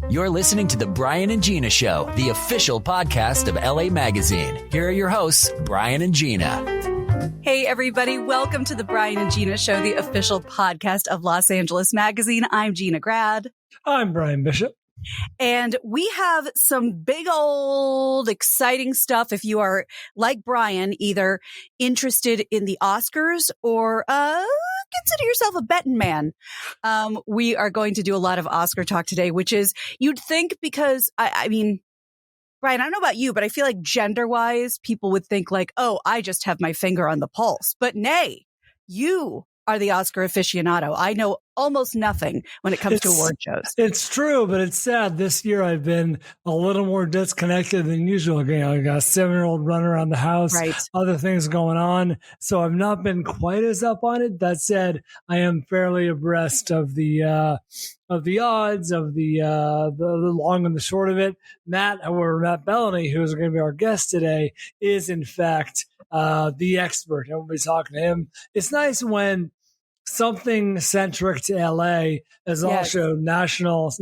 You're listening to the Bryan and Gina Show, the official podcast of LA Magazine. Here are your hosts, Bryan and Gina. Hey, everybody. Welcome to the Bryan and Gina Show, the official podcast of Los Angeles Magazine. I'm Gina Grad. I'm Brian Bishop. And we have some big old exciting stuff. If you are like Brian, either interested in the Oscars or consider yourself a betting man. We are going to do a lot of Oscar talk today, which is you'd think because I mean, Brian, I don't know about you, but I feel like gender wise, people would think like, oh, I just have my finger on the pulse. But nay, you are the Oscar aficionado. I know almost nothing when it comes to award shows. It's true, but it's sad. This year I've been a little more disconnected than usual. You know, I got a 7-year-old running around the house, right. Other things going on. So I've not been quite as up on it. That said, I am fairly abreast of the odds, of the long and the short of it. Matt Belloni, who is going to be our guest today, is in fact the expert. And we'll be talking to him. It's nice when something centric to LA is also national,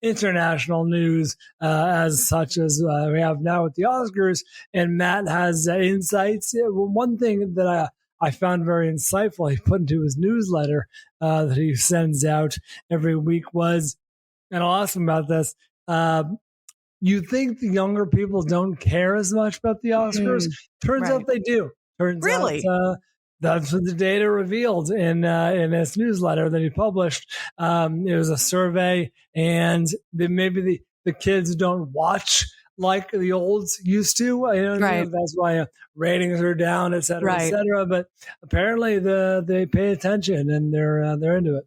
international news, as such as we have now with the Oscars. And Matt has insights. One thing that I found very insightful, he put into his newsletter that he sends out every week was, and I'll ask him about this, you think the younger people don't care as much about the Oscars? Turns out they do. Turns out that's what the data revealed in his newsletter that he published. It was a survey, and maybe the kids don't watch like the olds used to. That's why ratings are down, et cetera, et cetera. But apparently they pay attention and they're into it.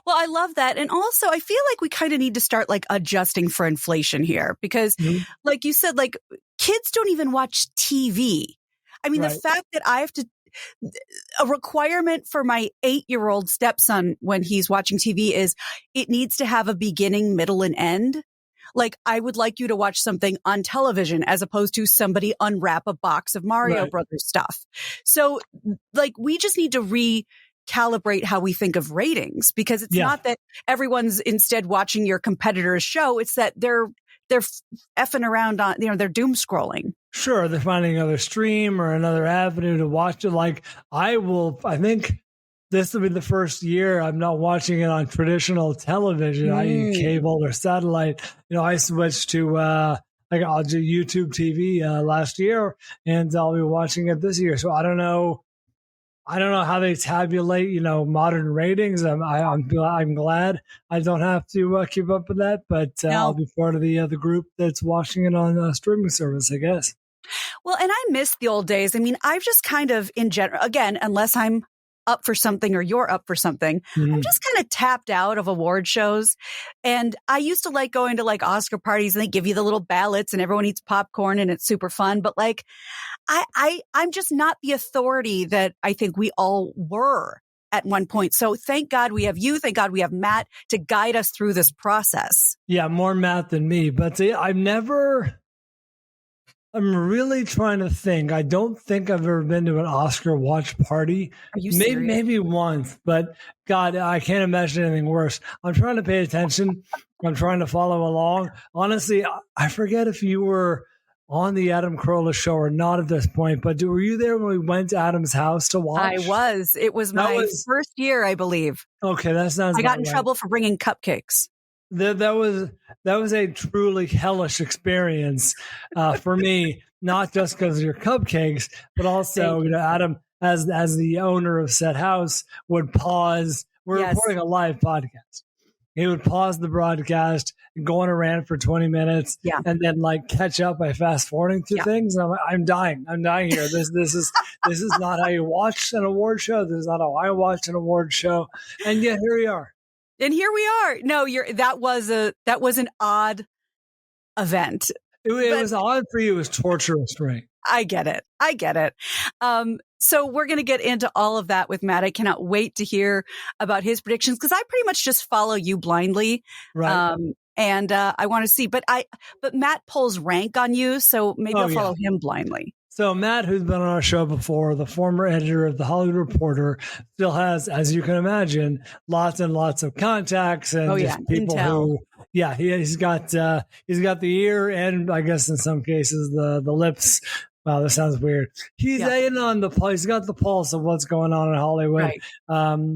Well, I love that. And also I feel like we kind of need to start like adjusting for inflation here because like you said, like kids don't even watch TV. I mean, the fact that I have to, a requirement for my 8-year-old stepson when he's watching TV is it needs to have a beginning, middle, and end. Like, I would like you to watch something on television as opposed to somebody unwrap a box of Mario Brothers stuff. So, like, we just need to recalibrate how we think of ratings because it's not that everyone's instead watching your competitor's show. It's that they're effing around on, they're doom scrolling. Sure, they're finding another stream or another avenue to watch it. Like I think this will be the first year I'm not watching it on traditional television, i.e. cable or satellite. I switched to I'll do YouTube TV last year, and I'll be watching it this year. So I don't know how they tabulate, modern ratings. I'm glad I don't have to keep up with that, but I'll be part of the group that's watching it on a streaming service, I guess. Well, and I miss the old days. I mean, I've just kind of, in general, again, unless I'm up for something or you're up for something, I'm just kind of tapped out of award shows. And I used to like going to like Oscar parties and they give you the little ballots and everyone eats popcorn and it's super fun. But like, I'm just not the authority that I think we all were at one point. So thank God we have you. Thank God we have Matt to guide us through this process. Yeah, more Matt than me. But I'm really trying to think. I don't think I've ever been to an Oscar watch party. Are you serious? Maybe once, but God, I can't imagine anything worse. I'm trying to pay attention. I'm trying to follow along. Honestly, I forget if you were on the Adam Carolla show or not at this point, but were you there when we went to Adam's house to watch? I was. It was my first year, I believe. Okay, that sounds. I got in trouble for bringing cupcakes. That was a truly hellish experience for me, not just because of your cupcakes, but also Adam, as the owner of said house, would pause. We're recording a live podcast. He would pause the broadcast and go on a rant for 20 minutes, and then like catch up by fast forwarding through things. And I'm dying here. This is not how you watch an award show. This is not how I watch an award show. And yet here we are. And here we are. No, that was an odd event. It was odd for you. It was torturous for me. I get it. So we're going to get into all of that with Matt. I cannot wait to hear about his predictions because I pretty much just follow you blindly. Right. And I want to see, but Matt pulls rank on you, so maybe I'll follow him blindly. So Matt, who's been on our show before, the former editor of The Hollywood Reporter, still has, as you can imagine, lots and lots of contacts and just people who, Yeah, he's got the ear, and I guess in some cases the lips. Wow, that sounds weird. He's in on the pulse. He's got the pulse of what's going on in Hollywood,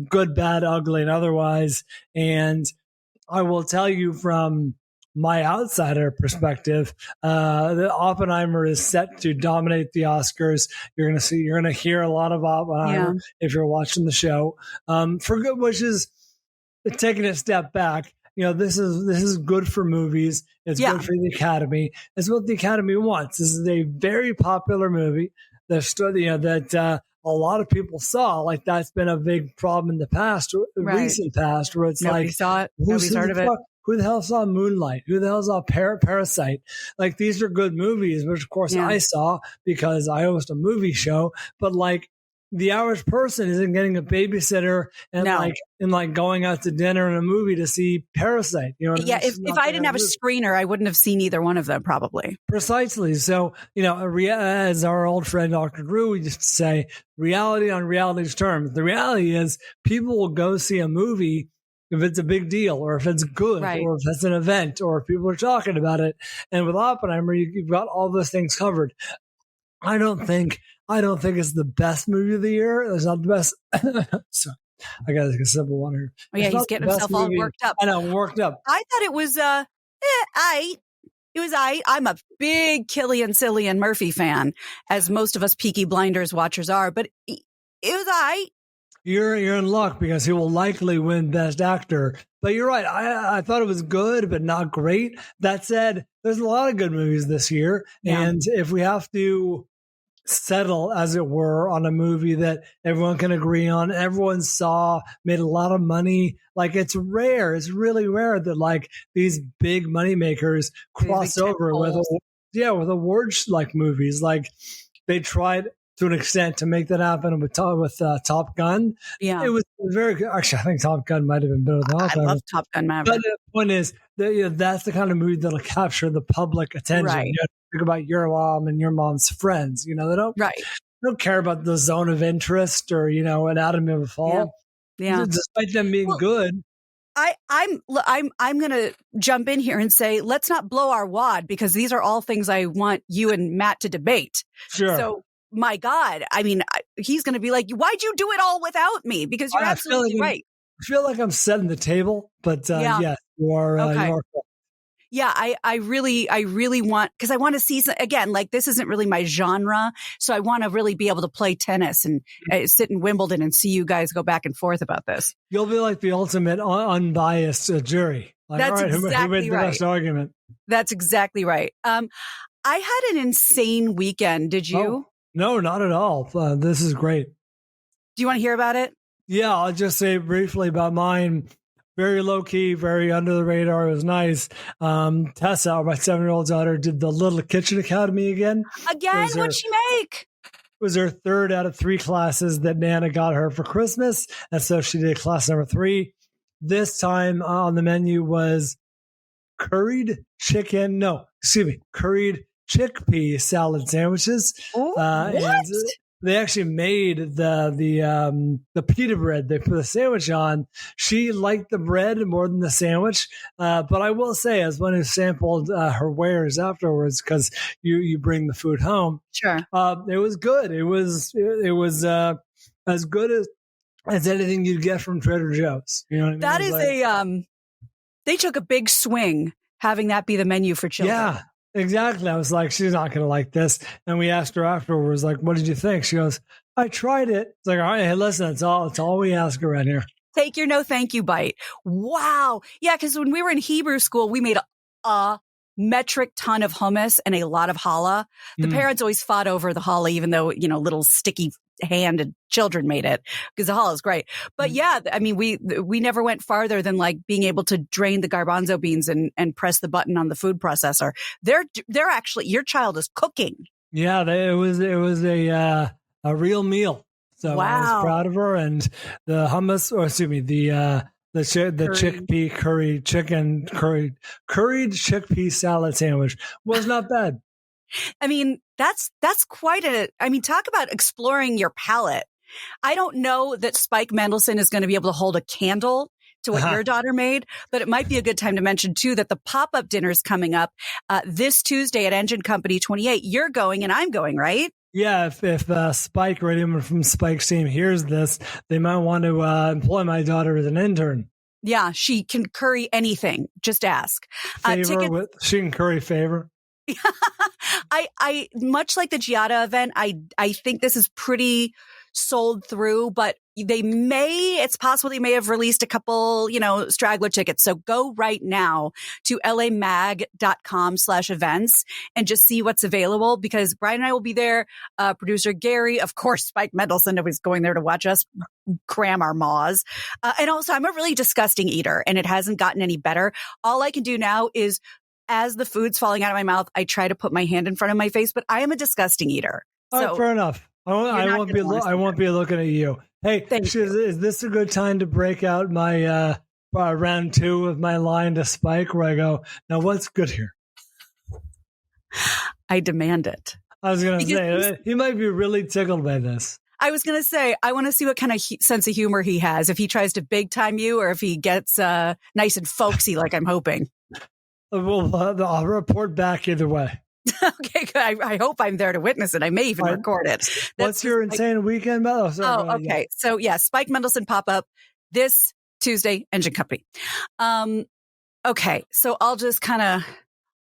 good, bad, ugly, and otherwise. And I will tell you from my outsider perspective, the Oppenheimer is set to dominate the Oscars. You're going to hear a lot of Oppenheimer if you're watching the show. For good, which is taking a step back. This is good for movies. It's good for the Academy. It's what the Academy wants. This is a very popular movie that a lot of people saw. Like, that's been a big problem in the past, recent past, where it's Nobody saw it. Nobody's heard of it. Who the hell saw Moonlight? Who the hell saw Parasite? Like, these are good movies, which of course I saw because I host a movie show. But like, the average person isn't getting a babysitter and going out to dinner and a movie to see Parasite. If I didn't have a screener, I wouldn't have seen either one of them, probably. Precisely. So, as our old friend Dr. Drew used to say, reality on reality's terms. The reality is people will go see a movie if it's a big deal, or if it's good, or if it's an event, or if people are talking about it. And with Oppenheimer, you've got all those things covered. I don't think it's the best movie of the year. It's not the best. Sorry, I got to take a sip of water. Oh yeah, he's getting himself all worked up. I know, worked up. I thought it was It was I'm a big Cillian Murphy fan, as most of us Peaky Blinders watchers are, but it was You're in luck because he will likely win Best Actor. But you're right. I thought it was good, but not great. That said, there's a lot of good movies this year. Yeah. And if we have to settle, as it were, on a movie that everyone can agree on, everyone saw, made a lot of money, like, it's rare. It's really rare that like these big money makers cross over with awards like movies. Like, they tried to an extent to make that happen with Top Gun. Yeah, it was very good. Actually, I think Top Gun might have been better than Oppenheimer. I love Top Gun Maverick. But the point is that that's the kind of movie that'll capture the public attention. Right. You think about your mom and your mom's friends. They don't care about the zone of interest or anatomy of a fall. Yeah. Despite them being good. I'm going to jump in here and say, let's not blow our wad, because these are all things I want you and Matt to debate. Sure. So, my God, I mean, he's going to be like, why'd you do it all without me? Because you're absolutely right. I feel like I'm setting the table, but yes, you are. Okay. You are correct. Yeah, I really want, because I want to see, again, like, this isn't really my genre. So I want to really be able to play tennis and sit in Wimbledon and see you guys go back and forth about this. You'll be like the ultimate unbiased jury. Like, that's all right, exactly who made the best argument? That's exactly right. I had an insane weekend. Did you? Oh, no, not at all. This is great. Do you want to hear about it? Yeah, I'll just say briefly about mine. Very low key, very under the radar. It was nice. Tessa, my 7-year-old daughter, did the Little Kitchen Academy again. What'd she make? It was her 3rd out of 3 classes that Nana got her for Christmas. And so she did class number 3. This time on the menu was curried chickpea salad sandwiches. What? And they actually made the pita bread they put the sandwich on. She liked the bread more than the sandwich. But I will say, as one who sampled her wares afterwards, because you bring the food home. Sure. It was good. It was as good as anything you'd get from Trader Joe's. You know what I mean? That is they took a big swing having that be the menu for children. Yeah. Exactly. I was like, she's not going to like this. And we asked her afterwards, like, what did you think? She goes, I tried it. It's like, all right, hey, listen, it's all we ask around here. Take your no thank you bite. Wow. Yeah, because when we were in Hebrew school, we made a metric ton of hummus and a lot of challah. The parents always fought over the challah, even though, little sticky handed children made it, because the challah is great. But yeah, I mean, we never went farther than like being able to drain the garbanzo beans and press the button on the food processor. They're actually, your child is cooking. Yeah, it was a real meal. So wow. I was proud of her. And the hummus, or excuse me, the chickpea curried chickpea salad sandwich was not bad. I mean, that's quite talk about exploring your palate. I don't know that Spike Mendelsohn is going to be able to hold a candle to what your daughter made, but it might be a good time to mention too that the pop-up dinner is coming up this Tuesday at Engine Company 28. You're going and I'm going, right? Yeah, if Spike or anyone from Spike's team hears this, they might want to employ my daughter as an intern. Yeah, she can curry anything. Just ask. She can curry favor. I much like the Giada event, I think this is pretty sold through, but it's possible they may have released a couple, straggler tickets. So go right now to lamag.com/events and just see what's available, because Bryan and I will be there. Producer Gary, of course, Spike Mendelson, nobody's going there to watch us cram our maws. And also I'm a really disgusting eater and it hasn't gotten any better. All I can do now is, as the food's falling out of my mouth, I try to put my hand in front of my face, but I am a disgusting eater. All right, fair enough. I won't be looking at you. Hey, is this a good time to break out my round 2 of my line to Spike, where I go, now what's good here? I demand it. I was going to say, he might be really tickled by this. I was going to say, I want to see what kind of sense of humor he has, if he tries to big time you or if he gets nice and folksy like I'm hoping. Well, I'll report back either way. Okay, good. I hope I'm there to witness it. I may even record it. What's your insane weekend, Mel? Okay. So yeah, Spike Mendelson pop-up this Tuesday, Engine Company. Okay, so I'll just kind of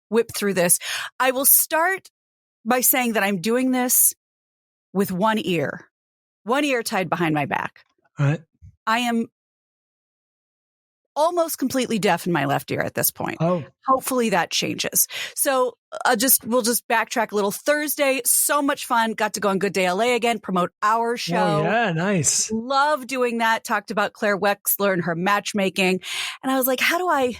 whip through this. I will start by saying that I'm doing this with one ear tied behind my back. All right. I am almost completely deaf in my left ear at this point. Oh, hopefully that changes. So we'll just backtrack a little. Thursday, so much fun. Got to go on Good Day LA again, promote our show. Oh, yeah, nice. Love doing that. Talked about Claire Wexler and her matchmaking. And I was like, how do I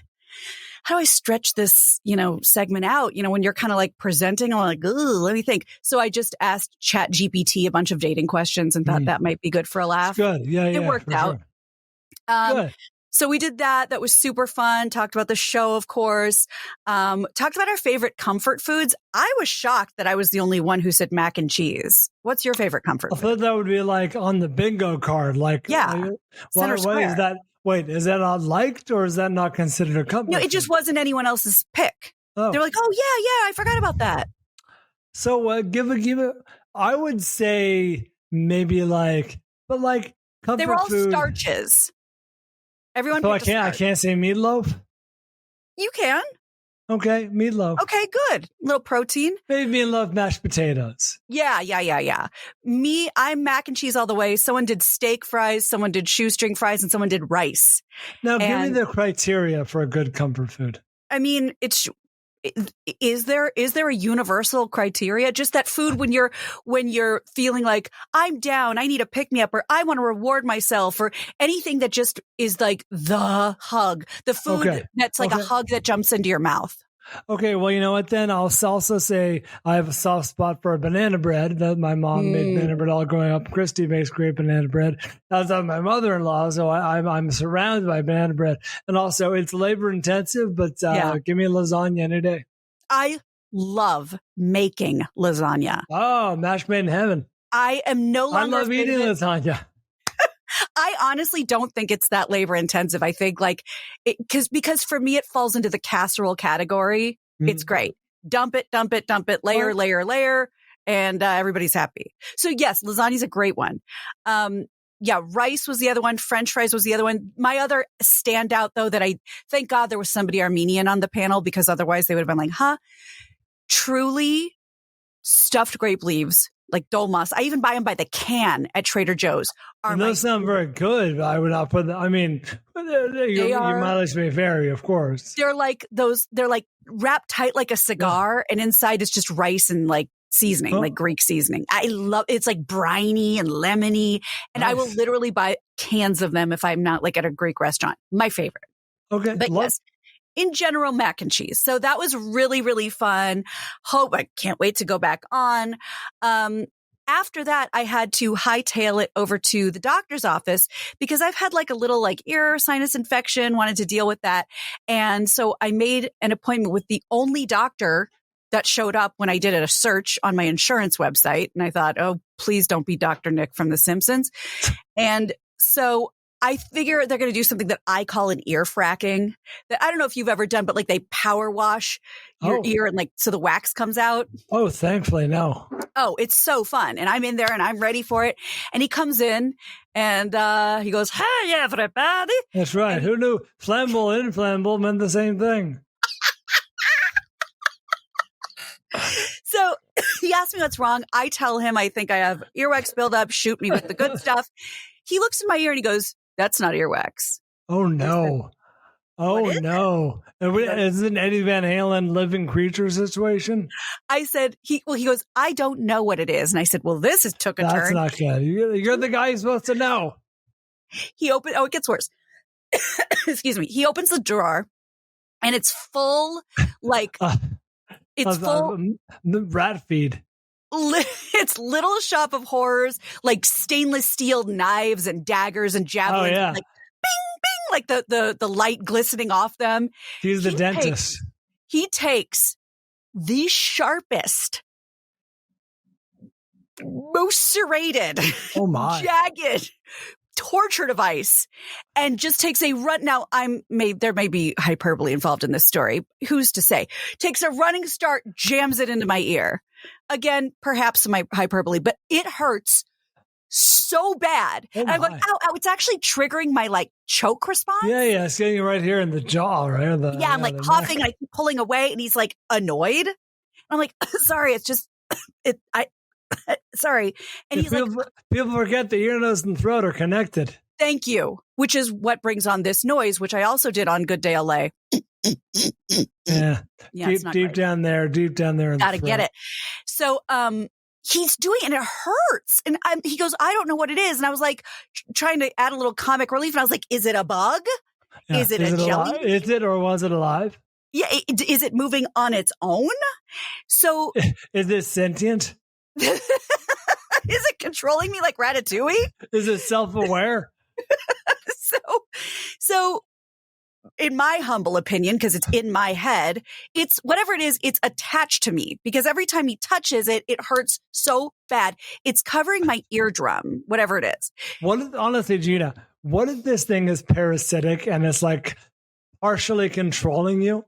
stretch this, segment out? When you're kind of like presenting, I'm like, ooh, let me think. So I just asked ChatGPT a bunch of dating questions and thought that might be good for a laugh. Good. Yeah. It worked out. Sure. Good. So we did that. That was super fun. Talked about the show, of course. Talked about our favorite comfort foods. I was shocked that I was the only one who said mac and cheese. What's your favorite comfort food? I thought that would be like on the bingo card. Like, yeah. What is that? Wait, is that not liked or is that not considered a comfort food? It just wasn't anyone else's pick. Oh. They're like, oh, yeah, I forgot about that. So give it. I would say maybe comfort food. They were all starches. Everyone. So I can't say meatloaf. You can. Okay, meatloaf. Okay, good. Little protein. Maybe meatloaf, mashed potatoes. Yeah. Me, I'm mac and cheese all the way. Someone did steak fries, someone did shoestring fries, and someone did rice. Now, give me the criteria for a good comfort food. I mean, is there a universal criteria? Just that food when you're feeling like I'm down, I need a pick me up, or I want to reward myself, or anything that just is like the hug, the food that's like a hug that jumps into your mouth. Okay, well, you know what then? I'll also say I have a soft spot for banana bread. That my mom made banana bread all growing up. Christy makes great banana bread. That's my mother-in-law, so I'm surrounded by banana bread. And also, it's labor intensive, but give me lasagna any day. I love making lasagna. Oh, match made in heaven. I am no longer. I love eating lasagna. I honestly don't think it's that labor intensive. I think because for me, it falls into the casserole category. It's great. Dump it, layer, and everybody's happy. So yes, lasagna is a great one. Rice was the other one. French fries was the other one. My other standout, though, that thank God there was somebody Armenian on the panel, because otherwise they would have been like, huh? Truly stuffed grape leaves. Like dolmas. I even buy them by the can at Trader Joe's. Those sound very good, but I would not put them. I mean, your mileage may vary, of course. They're like those. They're like wrapped tight like a cigar, and inside is just rice and like seasoning, like Greek seasoning. I love. It's like briny and lemony, and I will literally buy cans of them if I'm not like at a Greek restaurant. My favorite. Okay, but yes. In general, mac and cheese. So that was really, really fun. I can't wait to go back on. After that, I had to hightail it over to the doctor's office because I've had like a little ear sinus infection, wanted to deal with that. And so I made an appointment with the only doctor that showed up when I did a search on my insurance website. And I thought, oh, please don't be Dr. Nick from The Simpsons. And so I figure they're going to do something that I call an ear fracking. That I don't know if you've ever done, but like they power wash your ear and like so the wax comes out. Oh, thankfully, no. Oh, it's so fun. And I'm in there and I'm ready for it. And he comes in and he goes, "Hey, everybody." That's right. Who knew flammable and inflammable meant the same thing? So he asked me what's wrong. I tell him I think I have earwax buildup. Shoot me with the good stuff. He looks in my ear and he goes, "That's not earwax." Oh, no. Oh, no. Is it an Eddie Van Halen living creature situation? I said, he goes, "I don't know what it is." And I said, "Well, this has took a turn." That's not good. You're the guy who's supposed to know. It gets worse. Excuse me. He opens the drawer and it's full, like, it's full. The rat feed. It's Little Shop of Horrors, like stainless steel knives and daggers and javelins. Oh, yeah. Like, bing, bing, like the light glistening off them. He's the dentist. He takes the sharpest, most serrated, oh my, jagged torture device and just takes a run. Now there may be hyperbole involved in this story. Who's to say? Takes a running start, jams it into my ear. Again, perhaps my hyperbole, but it hurts so bad. Oh and I'm like, ow, ow, it's actually triggering my like choke response. Yeah. It's getting you right here in the jaw, right? I'm like coughing and I keep pulling away and he's like annoyed. And I'm like, sorry, it's just, sorry. And he's like, people forget the ear, nose, and throat are connected. Thank you. Which is what brings on this noise, which I also did on Good Day LA. Yeah. Deep down there. Gotta get it. So, he's doing it and it hurts. And he goes, "I don't know what it is." And I was like, trying to add a little comic relief. And I was like, is it a bug? Yeah. Is it a jelly? Is it, or was it alive? Yeah. Is it moving on its own? So is it sentient? Is it controlling me like Ratatouille? Is it self-aware? So in my humble opinion, because it's in my head, it's whatever it is, it's attached to me because every time he touches it, it hurts so bad. It's covering my eardrum, whatever it is. Honestly, Gina, what if this thing is parasitic and it's like partially controlling you?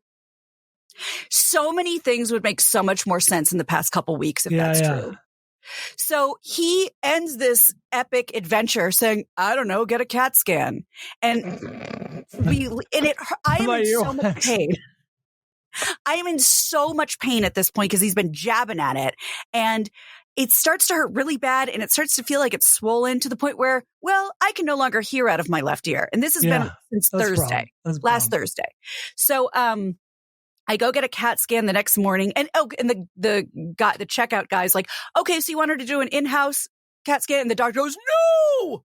So many things would make so much more sense in the past couple weeks if that's true. So he ends this epic adventure saying, "I don't know, get a CAT scan." And I am in so much pain. I am in so much pain at this point because he's been jabbing at it and it starts to hurt really bad and it starts to feel like it's swollen to the point where, well, I can no longer hear out of my left ear. And this has been since Thursday, last Thursday. So, I go get a CAT scan the next morning and the checkout guy's like, "Okay, so you want her to do an in-house CAT scan?" And the doctor goes, "No,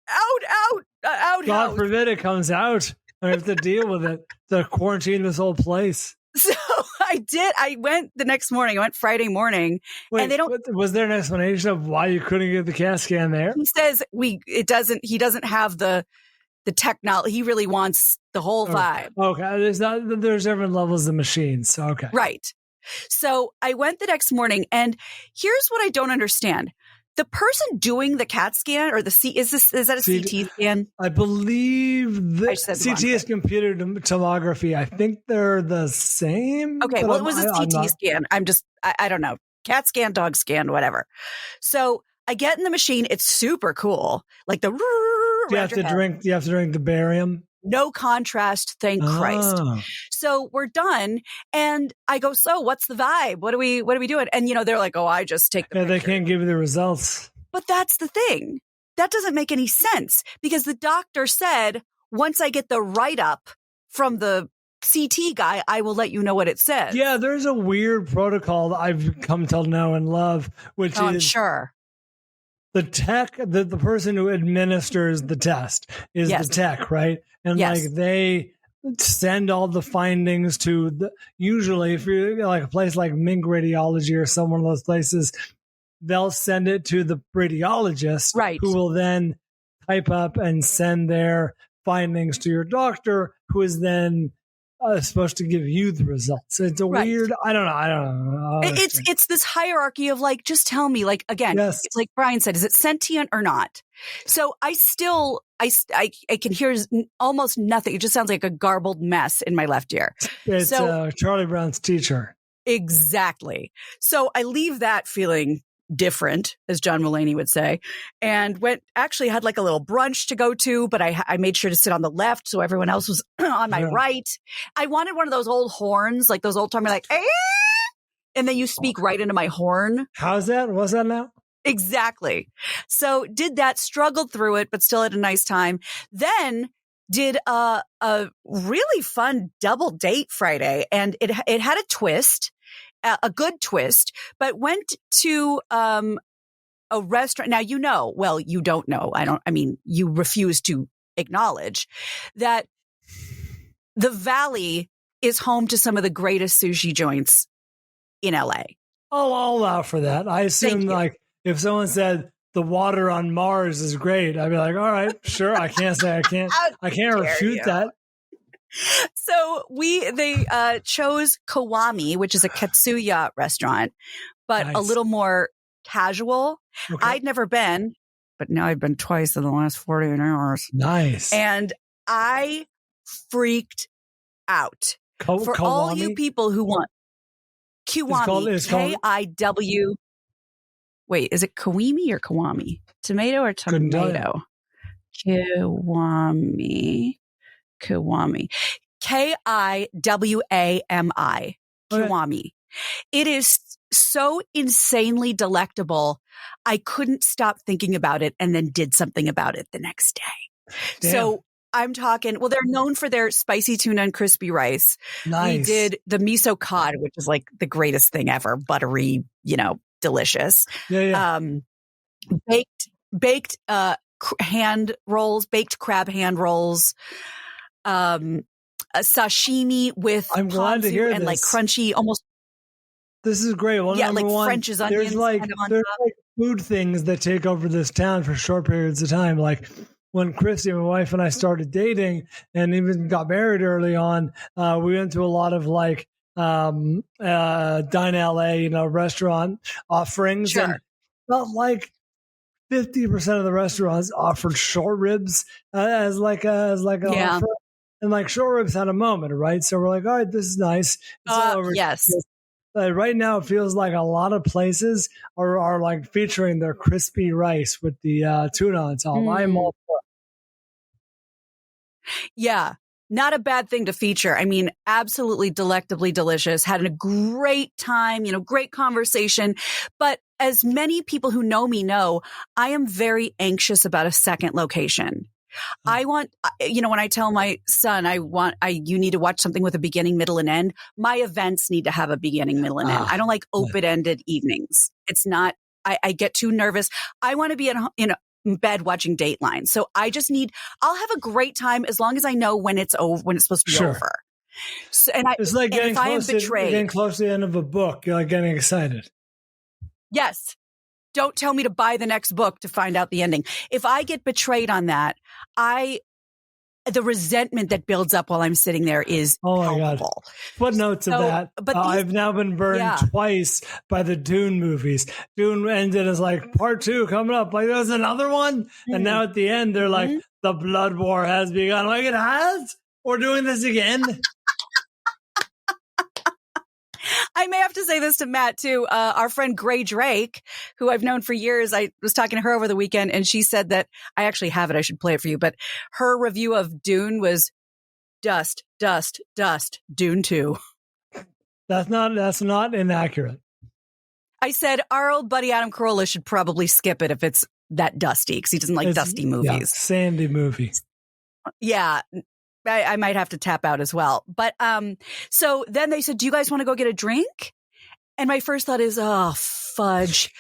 out. God forbid it comes out. I have to deal with it. To quarantine this whole place." So I went the next morning. I went Friday morning. Wait, and was there an explanation of why you couldn't get the CAT scan there? He says he doesn't have the technology. He really wants the whole vibe. Okay. There's different levels of machines. Okay. Right. So I went the next morning and here's what I don't understand. The person doing the CAT scan or is that a CT scan? I believe the CT is computer tomography. I think they're the same. Okay. Well, it was a CT scan. I don't know. CAT scan, dog scan, whatever. So I get in the machine. It's super cool. Like the you have to drink the barium. No contrast, thank Christ. So we're done, and I go, "So what's the vibe? What are we doing?" And they're like, "Oh, I just take the picture." They can't give you the results. But that's the thing. That doesn't make any sense because the doctor said once I get the write up from the CT guy, I will let you know what it says. Yeah, there's a weird protocol that I've come to know and love, which is I'm sure. The tech, the person who administers the test is the tech, right? And like they send all the findings to usually if you're like a place like Mink Radiology or some one of those places, they'll send it to the radiologist, right, who will then type up and send their findings to your doctor, who is then supposed to give you the results. It's a weird, I don't know. It's this hierarchy of like, just tell me, like, again, it's like Bryan said, is it sentient or not? So I can hear almost nothing. It just sounds like a garbled mess in my left ear. It's Charlie Brown's teacher. Exactly. So I leave that feeling different, as John Mulaney would say, and had like a little brunch to go to, but I made sure to sit on the left so everyone else was on my right. I wanted one of those old horns, like those old timey, like, and then you speak right into my horn. How's that? What's that now? Exactly. So did that, struggled through it, but still had a nice time. Then did a really fun double date Friday, and it had a twist. A good twist, but went to a restaurant. Now, you don't know. You refuse to acknowledge that the Valley is home to some of the greatest sushi joints in LA. Oh, I'll allow for that. I assume like if someone said the water on Mars is great, I'd be like, all right, sure. I can't say I can't refute that. So they chose Kiwami, which is a Katsuya restaurant, but a little more casual. Okay. I'd never been, but now I've been twice in the last 48 hours. Nice. And I freaked out. For Kiwami? All you people who want Kiwami, K-I-W. Wait, is it Kiwami or Kiwami? Tomato or tomato? Kiwami. Kiwami. Kiwami. Kiwami. It is so insanely delectable. I couldn't stop thinking about it and then did something about it the next day. Damn. So I'm talking, they're known for their spicy tuna and crispy rice. Nice. We did the miso cod, which is like the greatest thing ever. Buttery, delicious. Yeah. Baked hand rolls, baked crab hand rolls. A sashimi with I'm glad to hear and this. Like crunchy, almost. This is great. Well, number one, French's onions. There's like food things that take over this town for short periods of time. Like when Christy, my wife, and I started dating and even got married early on, we went to a lot of like Dine LA, restaurant offerings. Sure. And felt like 50% of the restaurants offered short ribs as like a offer. And like short ribs had a moment, right? So we're like, all right, this is nice. Yes. Right now, it feels like a lot of places are like featuring their crispy rice with the tuna on top. I'm all for it. Yeah. Not a bad thing to feature. I mean, absolutely delectably delicious. Had a great time, great conversation. But as many people who know me know, I am very anxious about a second location. I want, when I tell my son, you need to watch something with a beginning, middle, and end. My events need to have a beginning, middle, and end. I don't like open-ended evenings. It's not, I get too nervous. I want to be in bed watching Dateline. So I'll have a great time as long as I know when it's over, when it's supposed to be over. So, it's like getting close to the end of a book. You're like getting excited. Yes. Don't tell me to buy the next book to find out the ending. If I get betrayed on that, the resentment that builds up while I'm sitting there is palpable. My God. Footnote to that. But I've now been burned twice by the Dune movies. Dune ended as like part 2 coming up. Like there's another one. And now at the end, they're like, the blood war has begun. I'm like, it has? We're doing this again? I may have to say this to Matt too. Our friend Gray Drake, who I've known for years, I was talking to her over the weekend and she said that I actually have it. I should play it for you. But her review of Dune was dust, dust, dust, Dune 2. That's not inaccurate. I said our old buddy Adam Carolla should probably skip it if it's that dusty because he doesn't like dusty movies. Yeah, sandy movies. Yeah. I might have to tap out as well. But so then they said, do you guys want to go get a drink? And my first thought is, oh, fudge.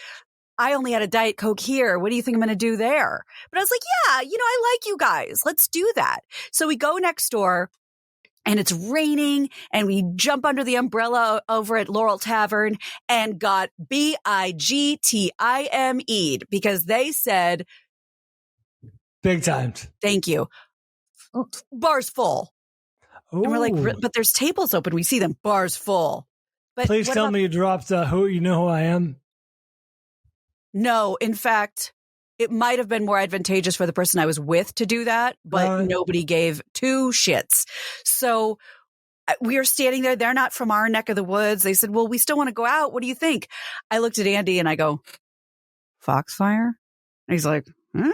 I only had a Diet Coke here. What do you think I'm going to do there? But I was like, yeah, I like you guys. Let's do that. So we go next door and it's raining and we jump under the umbrella over at Laurel Tavern and got BIGTIME'd because they said, big times. Thank you. Bar's full. And we're like, but there's tables open. We see them, bars full. But please tell me you dropped who you know who I am. No, in fact, it might have been more advantageous for the person I was with to do that, but nobody gave two shits. So we are standing there. They're not from our neck of the woods. They said, well, we still want to go out. What do you think? I looked at Andy and I go, Foxfire? And he's like, And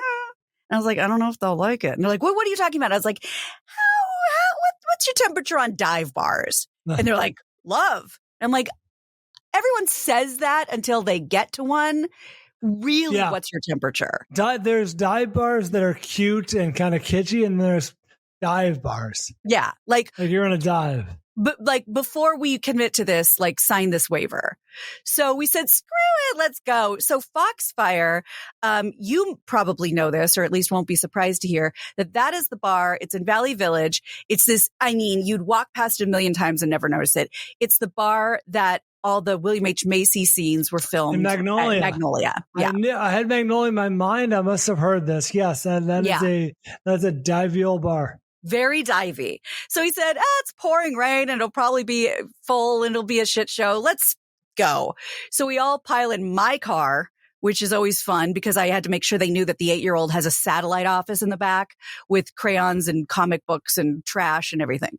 I was like, I don't know if they'll like it. And they're like, what are you talking about? I was like, what's your temperature on dive bars? And they're like, love. I'm like, everyone says that until they get to one. Really, what's your temperature? There's dive bars that are cute and kind of kitschy, and there's dive bars. Yeah. Like you're in a dive. But like before we commit to this, like sign this waiver. So we said, screw it, let's go. So Foxfire, you probably know this, or at least won't be surprised to hear that is the bar. It's in Valley Village. It's this, you'd walk past it a million times and never notice it. It's the bar that all the William H. Macy scenes were filmed in Magnolia. Yeah. I had Magnolia in my mind. I must have heard this. Yes. That's a divey old bar. Very divey. So he said, it's pouring rain and it'll probably be full and it'll be a shit show. Let's go. So we all pile in my car, which is always fun because I had to make sure they knew that the 8-year-old has a satellite office in the back with crayons and comic books and trash and everything.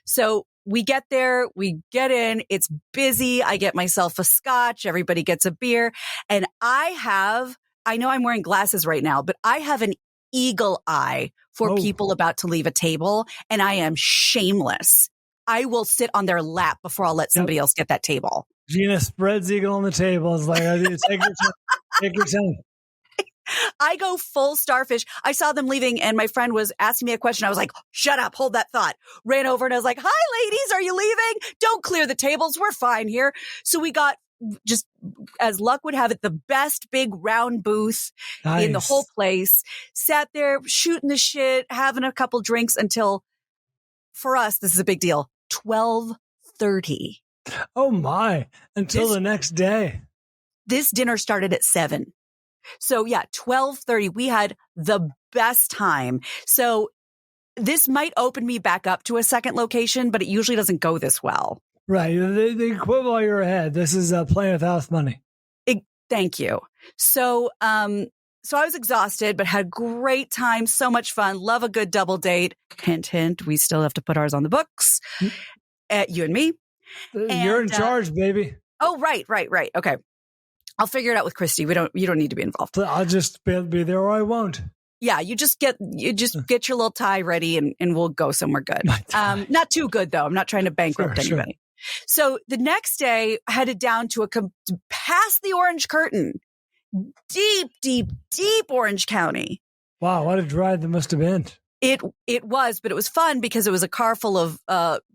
So we get there, we get in, it's busy. I get myself a scotch. Everybody gets a beer. And I know I'm wearing glasses right now, but I have an eagle eye for people about to leave a table. And I am shameless. I will sit on their lap before I'll let somebody else get that table. Gina spreads eagle on the table. It's like, take your time. I go full starfish. I saw them leaving and my friend was asking me a question. I was like, shut up, hold that thought. Ran over and I was like, hi ladies, are you leaving? Don't clear the tables. We're fine here. So we got, just as luck would have it, the best big round booth in the whole place. Sat there shooting the shit, having a couple drinks until, for us, this is a big deal, 12:30. Oh my, until the next day. This dinner started at 7. So 12:30, we had the best time. So this might open me back up to a second location, but it usually doesn't go this well. Right. They quit while you're ahead. This is playing with house money. Thank you. So I was exhausted, but had a great time. So much fun. Love a good double date. Hint, hint. We still have to put ours on the books. You and me. You're in charge, baby. Oh, right. Okay. I'll figure it out with Christy. You don't need to be involved. I'll just be there or I won't. Yeah, you just get your little tie ready and we'll go somewhere good. Not too good though. I'm not trying to bankrupt anybody. Sure. So the next day I headed down to past the Orange Curtain, deep Orange County. Wow, what a drive that must have been. It was, but it was fun because it was a car full of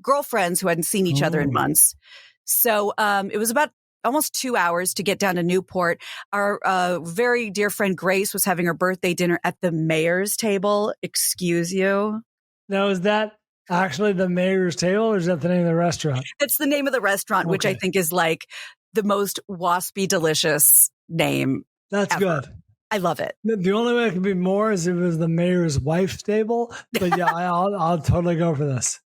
girlfriends who hadn't seen each other in months. So it was about almost 2 hours to get down to Newport. Our very dear friend Grace was having her birthday dinner at the mayor's table. Excuse you. Now, is that actually the mayor's table or is that the name of the restaurant? It's the name of the restaurant, which I think is like the most waspy, delicious name. That's ever. good. I love it. The only way it could be more is if it was the mayor's wife's table. But yeah, I'll totally go for this.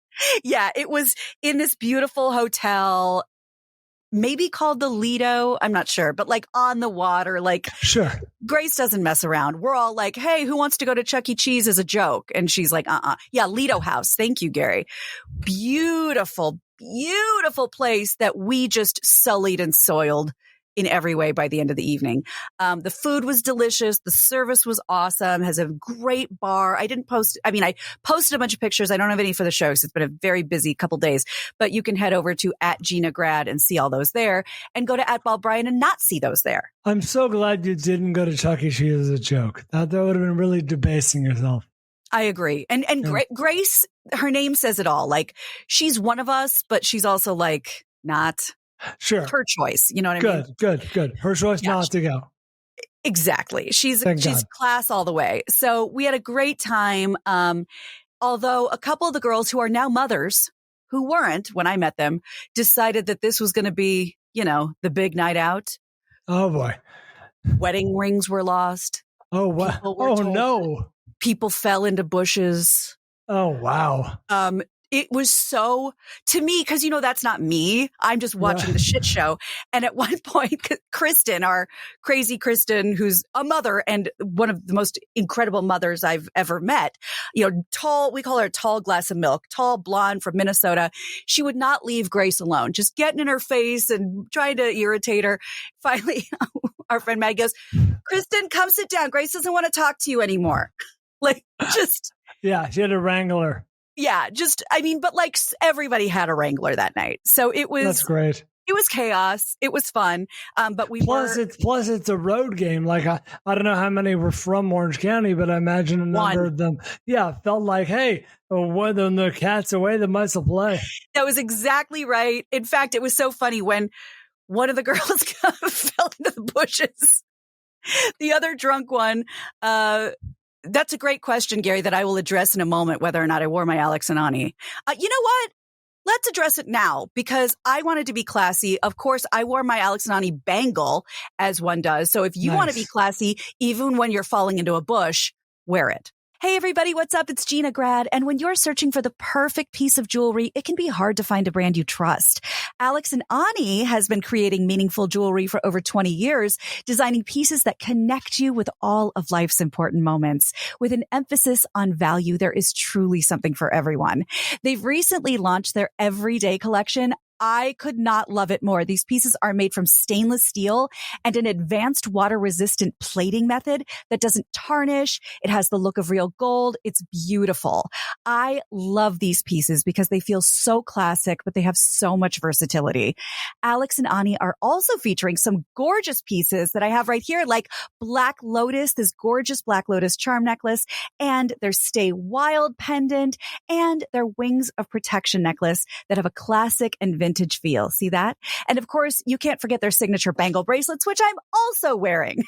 Yeah, it was in this beautiful hotel, maybe called the Lido. I'm not sure, but like on the water, like sure. Grace doesn't mess around. We're all like, hey, who wants to go to Chuck E. Cheese as a joke? And she's like, Yeah, Lido House. Thank you, Gary. Beautiful place that we just sullied and soiled in every way by the end of the evening. The food was delicious. The service was awesome. Has a great bar. I posted a bunch of pictures. I don't have any for the show, so it's been a very busy couple days, but you can head over to @GinaGrad and see all those there, and go to @BallBryan and not see those there. I'm so glad you didn't go to Chuck E. Cheese as a joke. That would have been really debasing yourself. I agree. And Grace, her name says it all. Like, she's one of us, but she's also like not. Sure. Her choice. You know what I mean? Good. Her choice not to go. Exactly. She's class all the way. So we had a great time. Although a couple of the girls who are now mothers, who weren't when I met them, decided that this was going to be, the big night out. Oh boy. Wedding rings were lost. Oh, wow. Oh no. People fell into bushes. Oh, wow. It was so, to me, because, that's not me. I'm just watching the shit show. And at one point, Kristen, our crazy Kristen, who's a mother and one of the most incredible mothers I've ever met, tall, we call her a tall glass of milk, tall blonde from Minnesota. She would not leave Grace alone, just getting in her face and trying to irritate her. Finally, our friend Maggie goes, Kristen, come sit down. Grace doesn't want to talk to you anymore. Yeah, she had a wrangler. Yeah, but everybody had a wrangler that night. So that's great. It was chaos. It was fun. But it's a road game. Like I don't know how many were from Orange County, but I imagine a number of them. Yeah, felt like, hey, when the cat's away, the mice will play. That was exactly right. In fact, it was so funny when one of the girls fell into the bushes. The other drunk one, that's a great question, Gary, that I will address in a moment, whether or not I wore my Alex and Ani. You know what? Let's address it now because I wanted to be classy. Of course, I wore my Alex and Ani bangle as one does. So if you want to be classy, even when you're falling into a bush, wear it. Hey, everybody, what's up? It's Gina Grad. And when you're searching for the perfect piece of jewelry, it can be hard to find a brand you trust. Alex and Ani has been creating meaningful jewelry for over 20 years, designing pieces that connect you with all of life's important moments. With an emphasis on value, there is truly something for everyone. They've recently launched their everyday collection. I could not love it more. These pieces are made from stainless steel and an advanced water-resistant plating method that doesn't tarnish. It has the look of real gold. It's beautiful. I love these pieces because they feel so classic, but they have so much versatility. Alex and Ani are also featuring some gorgeous pieces that I have right here, like Black Lotus, this gorgeous Black Lotus charm necklace, and their Stay Wild pendant, and their Wings of Protection necklace that have a classic and vintage feel. See that? And of course, you can't forget their signature bangle bracelets, which I'm also wearing.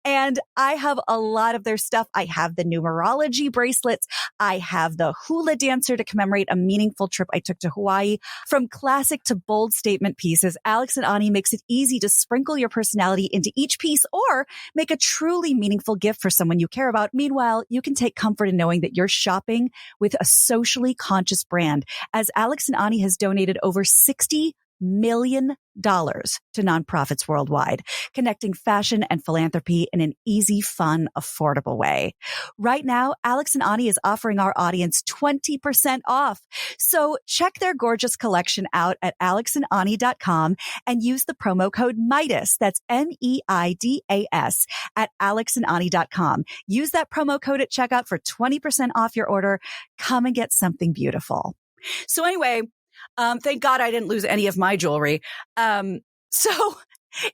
And I have a lot of their stuff. I have the numerology bracelets. I have the hula dancer to commemorate a meaningful trip I took to Hawaii. From classic to bold statement pieces, Alex and Ani makes it easy to sprinkle your personality into each piece or make a truly meaningful gift for someone you care about. Meanwhile, you can take comfort in knowing that you're shopping with a socially conscious brand, as Alex and Ani has donated over $60 million to nonprofits worldwide, connecting fashion and philanthropy in an easy, fun, affordable way. Right now, Alex and Ani is offering our audience 20% off. So check their gorgeous collection out at alexandani.com and use the promo code MIDAS. That's MEIDAS at alexandani.com. Use that promo code at checkout for 20% off your order. Come and get something beautiful. So anyway, thank God I didn't lose any of my jewelry. So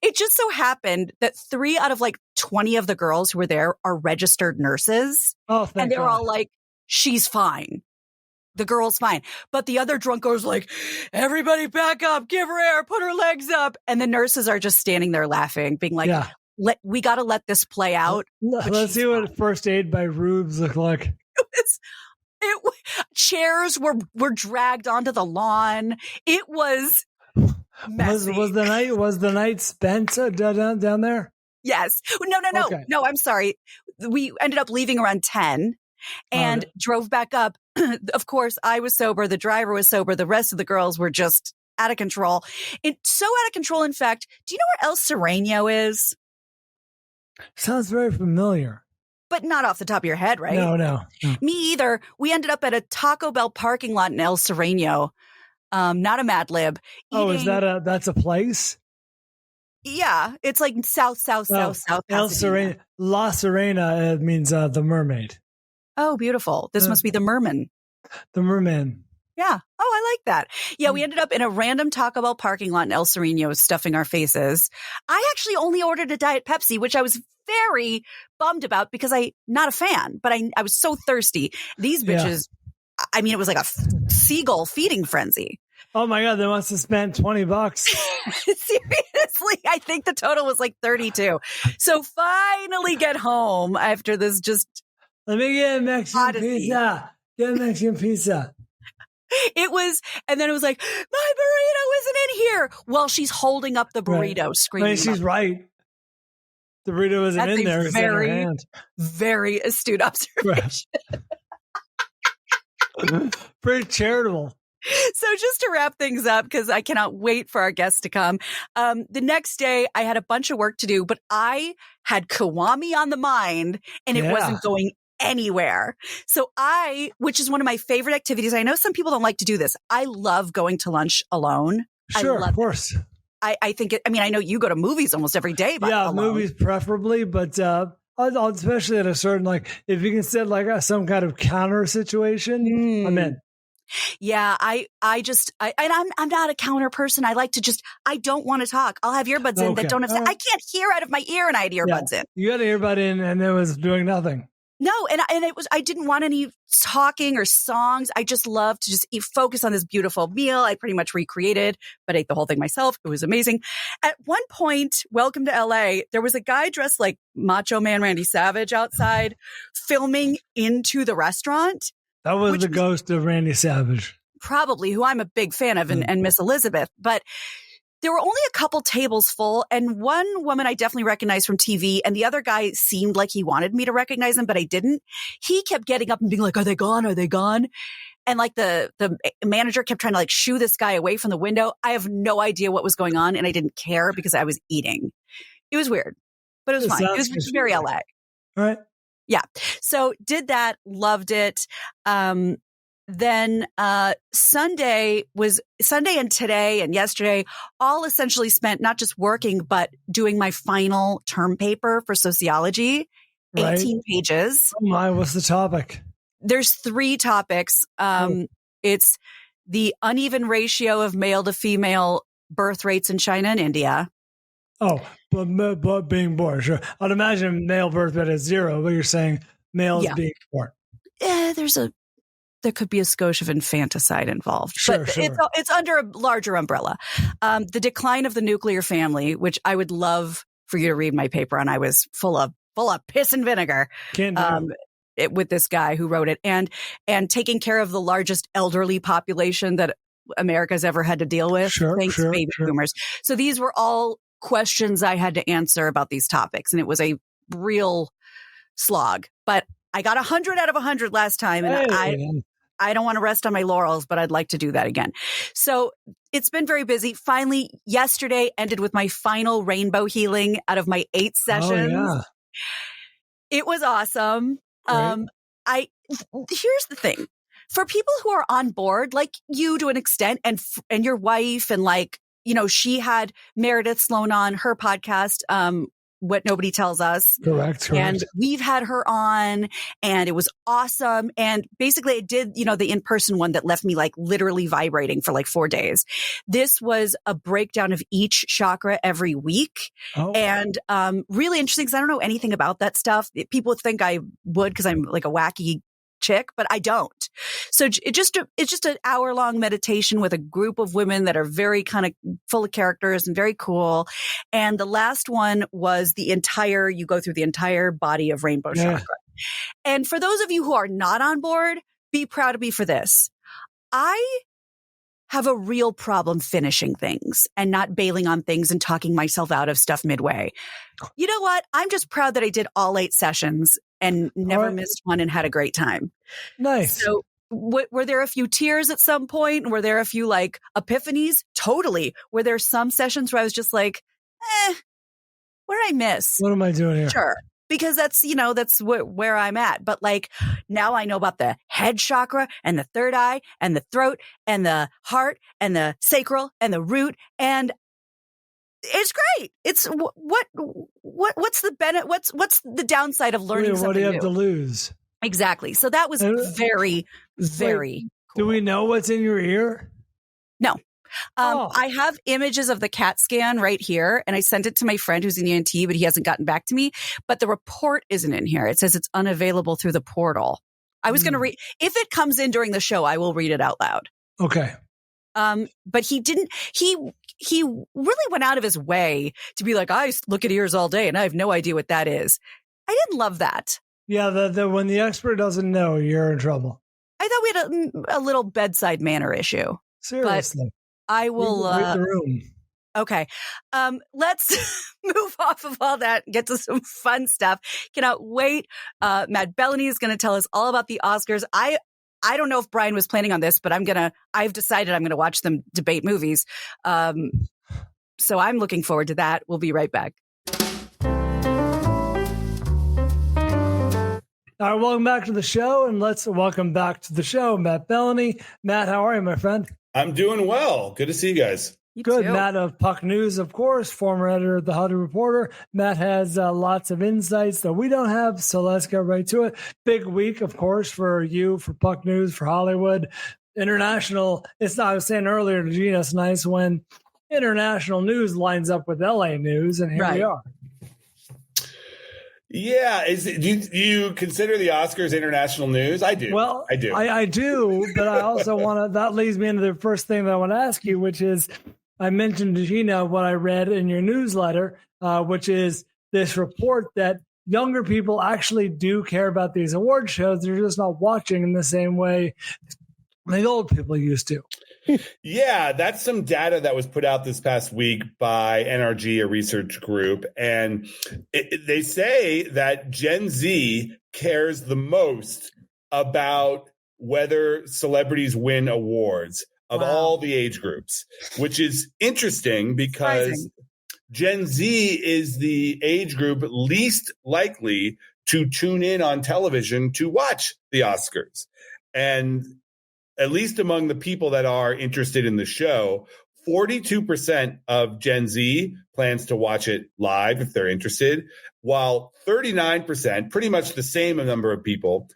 it just so happened that 3 out of 20 of the girls who were there are registered nurses. Oh, thank And they were God. all like, she's fine. The girl's fine. But the other drunk girl's like, everybody back up, give her air, put her legs up. And the nurses are just standing there laughing, being like, we got to let this play out. Let's see what first aid by rubes look like. Chairs were dragged onto the lawn. It was messy. Was the night spent down there? Yes. No. Okay. No, I'm sorry. We ended up leaving around 10 and drove back up. Of course, I was sober. The driver was sober. The rest of the girls were just out of control. It's so out of control. In fact, do you know where El Sereno is? Sounds very familiar. But not off the top of your head, right? No. Me either. We ended up at a Taco Bell parking lot in El Sereno. Not a Mad Lib. Oh, is that's a place? Yeah. It's like south. El Sereno. La Serena means the mermaid. Oh, beautiful. This must be the merman. The merman. Yeah. Oh, I like that. Yeah, we ended up in a random Taco Bell parking lot in El Sereno stuffing our faces. I actually only ordered a Diet Pepsi, which I was very bummed about because I'm not a fan, but I was so thirsty. These bitches, I mean, it was like a seagull feeding frenzy. Oh my God, they must have spent $20. Seriously, I think the total was like 32. So finally get home after this just let me get a Mexican odyssey. pizza. Get a Mexican pizza. It was, and then it was like, my burrito isn't in here. Well, she's holding up the burrito, screaming. I mean, she's right. The burrito isn't in there. It's in her hand. Very astute observation. Pretty charitable. So just to wrap things up, because I cannot wait for our guests to come. The next day I had a bunch of work to do, but I had Kiwami on the mind and it wasn't going anywhere. So which is one of my favorite activities. I know some people don't like to do this. I love going to lunch alone. Sure, of course. I think I know you go to movies almost every day. Alone. Movies preferably, but especially at a certain, like, if you can set like some kind of counter situation, I'm in. Yeah, I'm not a counter person. I like to I don't want to talk. I'll have earbuds in that don't have, I can't hear out of my ear and I had earbuds in. You had an earbud in and it was doing nothing. No, and I didn't want any talking or songs. I just love to just focus on this beautiful meal. I pretty much recreated, but ate the whole thing myself. It was amazing. At one point, welcome to LA, there was a guy dressed like Macho Man Randy Savage outside filming into the restaurant. That was the ghost of Randy Savage. Probably, who I'm a big fan of, and Miss Elizabeth. But there were only a couple tables full, and one woman I definitely recognized from TV, and the other guy seemed like he wanted me to recognize him, but I didn't. He kept getting up and being like, "Are they gone? Are they gone?" And like the manager kept trying to like shoo this guy away from the window. I have no idea what was going on, and I didn't care because I was eating. It was weird, but it was fine. It was very LA. All right. Yeah. So did that, loved it. Then Sunday and today and yesterday all essentially spent not just working, but doing my final term paper for sociology, 18 pages. Oh my, what's the topic? There's 3 topics. It's the uneven ratio of male to female birth rates in China and India. Oh, but being born, sure. I'd imagine male birth rate is 0, but you're saying males being born. There could be a skosh of infanticide involved, but it's under a larger umbrella. The decline of the nuclear family, which I would love for you to read my paper on. I was full of piss and vinegar. With this guy who wrote it, and taking care of the largest elderly population that America's ever had to deal with. Thanks, baby boomers. So these were all questions I had to answer about these topics, and it was a real slog. But I got 100 out of 100 last time, and I don't want to rest on my laurels, but I'd like to do that again. So it's been very busy. Finally, yesterday ended with my final rainbow healing out of my 8 sessions. Oh, yeah. It was awesome. Here's the thing. For people who are on board, like you to an extent, and your wife, and like, she had Meredith Sloan on her podcast, What Nobody Tells Us. Correct. And we've had her on, and it was awesome. And basically it did, the in-person one that left me like literally vibrating for like 4 days. This was a breakdown of each chakra every week. Oh. And really interesting because I don't know anything about that stuff. People think I would because I'm like a wacky chick, but I don't. So it's just an hour-long meditation with a group of women that are very kind of full of characters and very cool. And the last one was you go through the entire body of rainbow chakra. And for those of you who are not on board, be proud of me for this. I have a real problem finishing things and not bailing on things and talking myself out of stuff midway. You know what? I'm just proud that I did all 8 sessions and never missed one and had a great time. Nice. So were there a few tears at some point? Were there a few like epiphanies? Totally. Were there some sessions where I was just like, what did I miss? What am I doing here? Sure. Because that's where I'm at. But like now I know about the head chakra and the third eye and the throat and the heart and the sacral and the root. And it's great. It's what's the benefit? What's the downside of learning something new? What do you have to lose? Exactly. So that was very, very cool. Do we know what's in your ear? No. I have images of the CAT scan right here, and I sent it to my friend who's in ENT, but he hasn't gotten back to me. But the report isn't in here. It says it's unavailable through the portal. I was going to read. If it comes in during the show, I will read it out loud. Okay. But he didn't. He really went out of his way to be like, I look at ears all day, and I have no idea what that is. I didn't love that. Yeah, when the expert doesn't know, you're in trouble. I thought we had a little bedside manner issue. Seriously. But I will. Read the room. Okay. Let's move off of all that and get to some fun stuff. Cannot wait. Matt Belloni is going to tell us all about the Oscars. I don't know if Bryan was planning on this, but I've decided I'm going to watch them debate movies. So I'm looking forward to that. We'll be right back. All right, welcome back to the show, and let's welcome back to the show, Matt Belloni. Matt, how are you, my friend? I'm doing well. Good to see you guys. Good. Matt of Puck News, of course, former editor of The Hollywood Reporter. Matt has lots of insights that we don't have, so let's get right to it. Big week, of course, for you, for Puck News, for Hollywood. International, I was saying earlier to Gina, it's nice when international news lines up with LA news, and here we are. Yeah. Do you consider the Oscars international news? I do. Well, I do. I do, but I also that leads me into the first thing that I want to ask you, which is, I mentioned to Gina what I read in your newsletter, which is this report that younger people actually do care about these award shows. They're just not watching in the same way the old people used to. Yeah, that's some data that was put out this past week by NRG, a research group. And they say that Gen Z cares the most about whether celebrities win awards of all the age groups, which is interesting because Gen Z is the age group least likely to tune in on television to watch the Oscars. And at least among the people that are interested in the show, 42% of Gen Z plans to watch it live if they're interested, while 39%, pretty much the same number of people,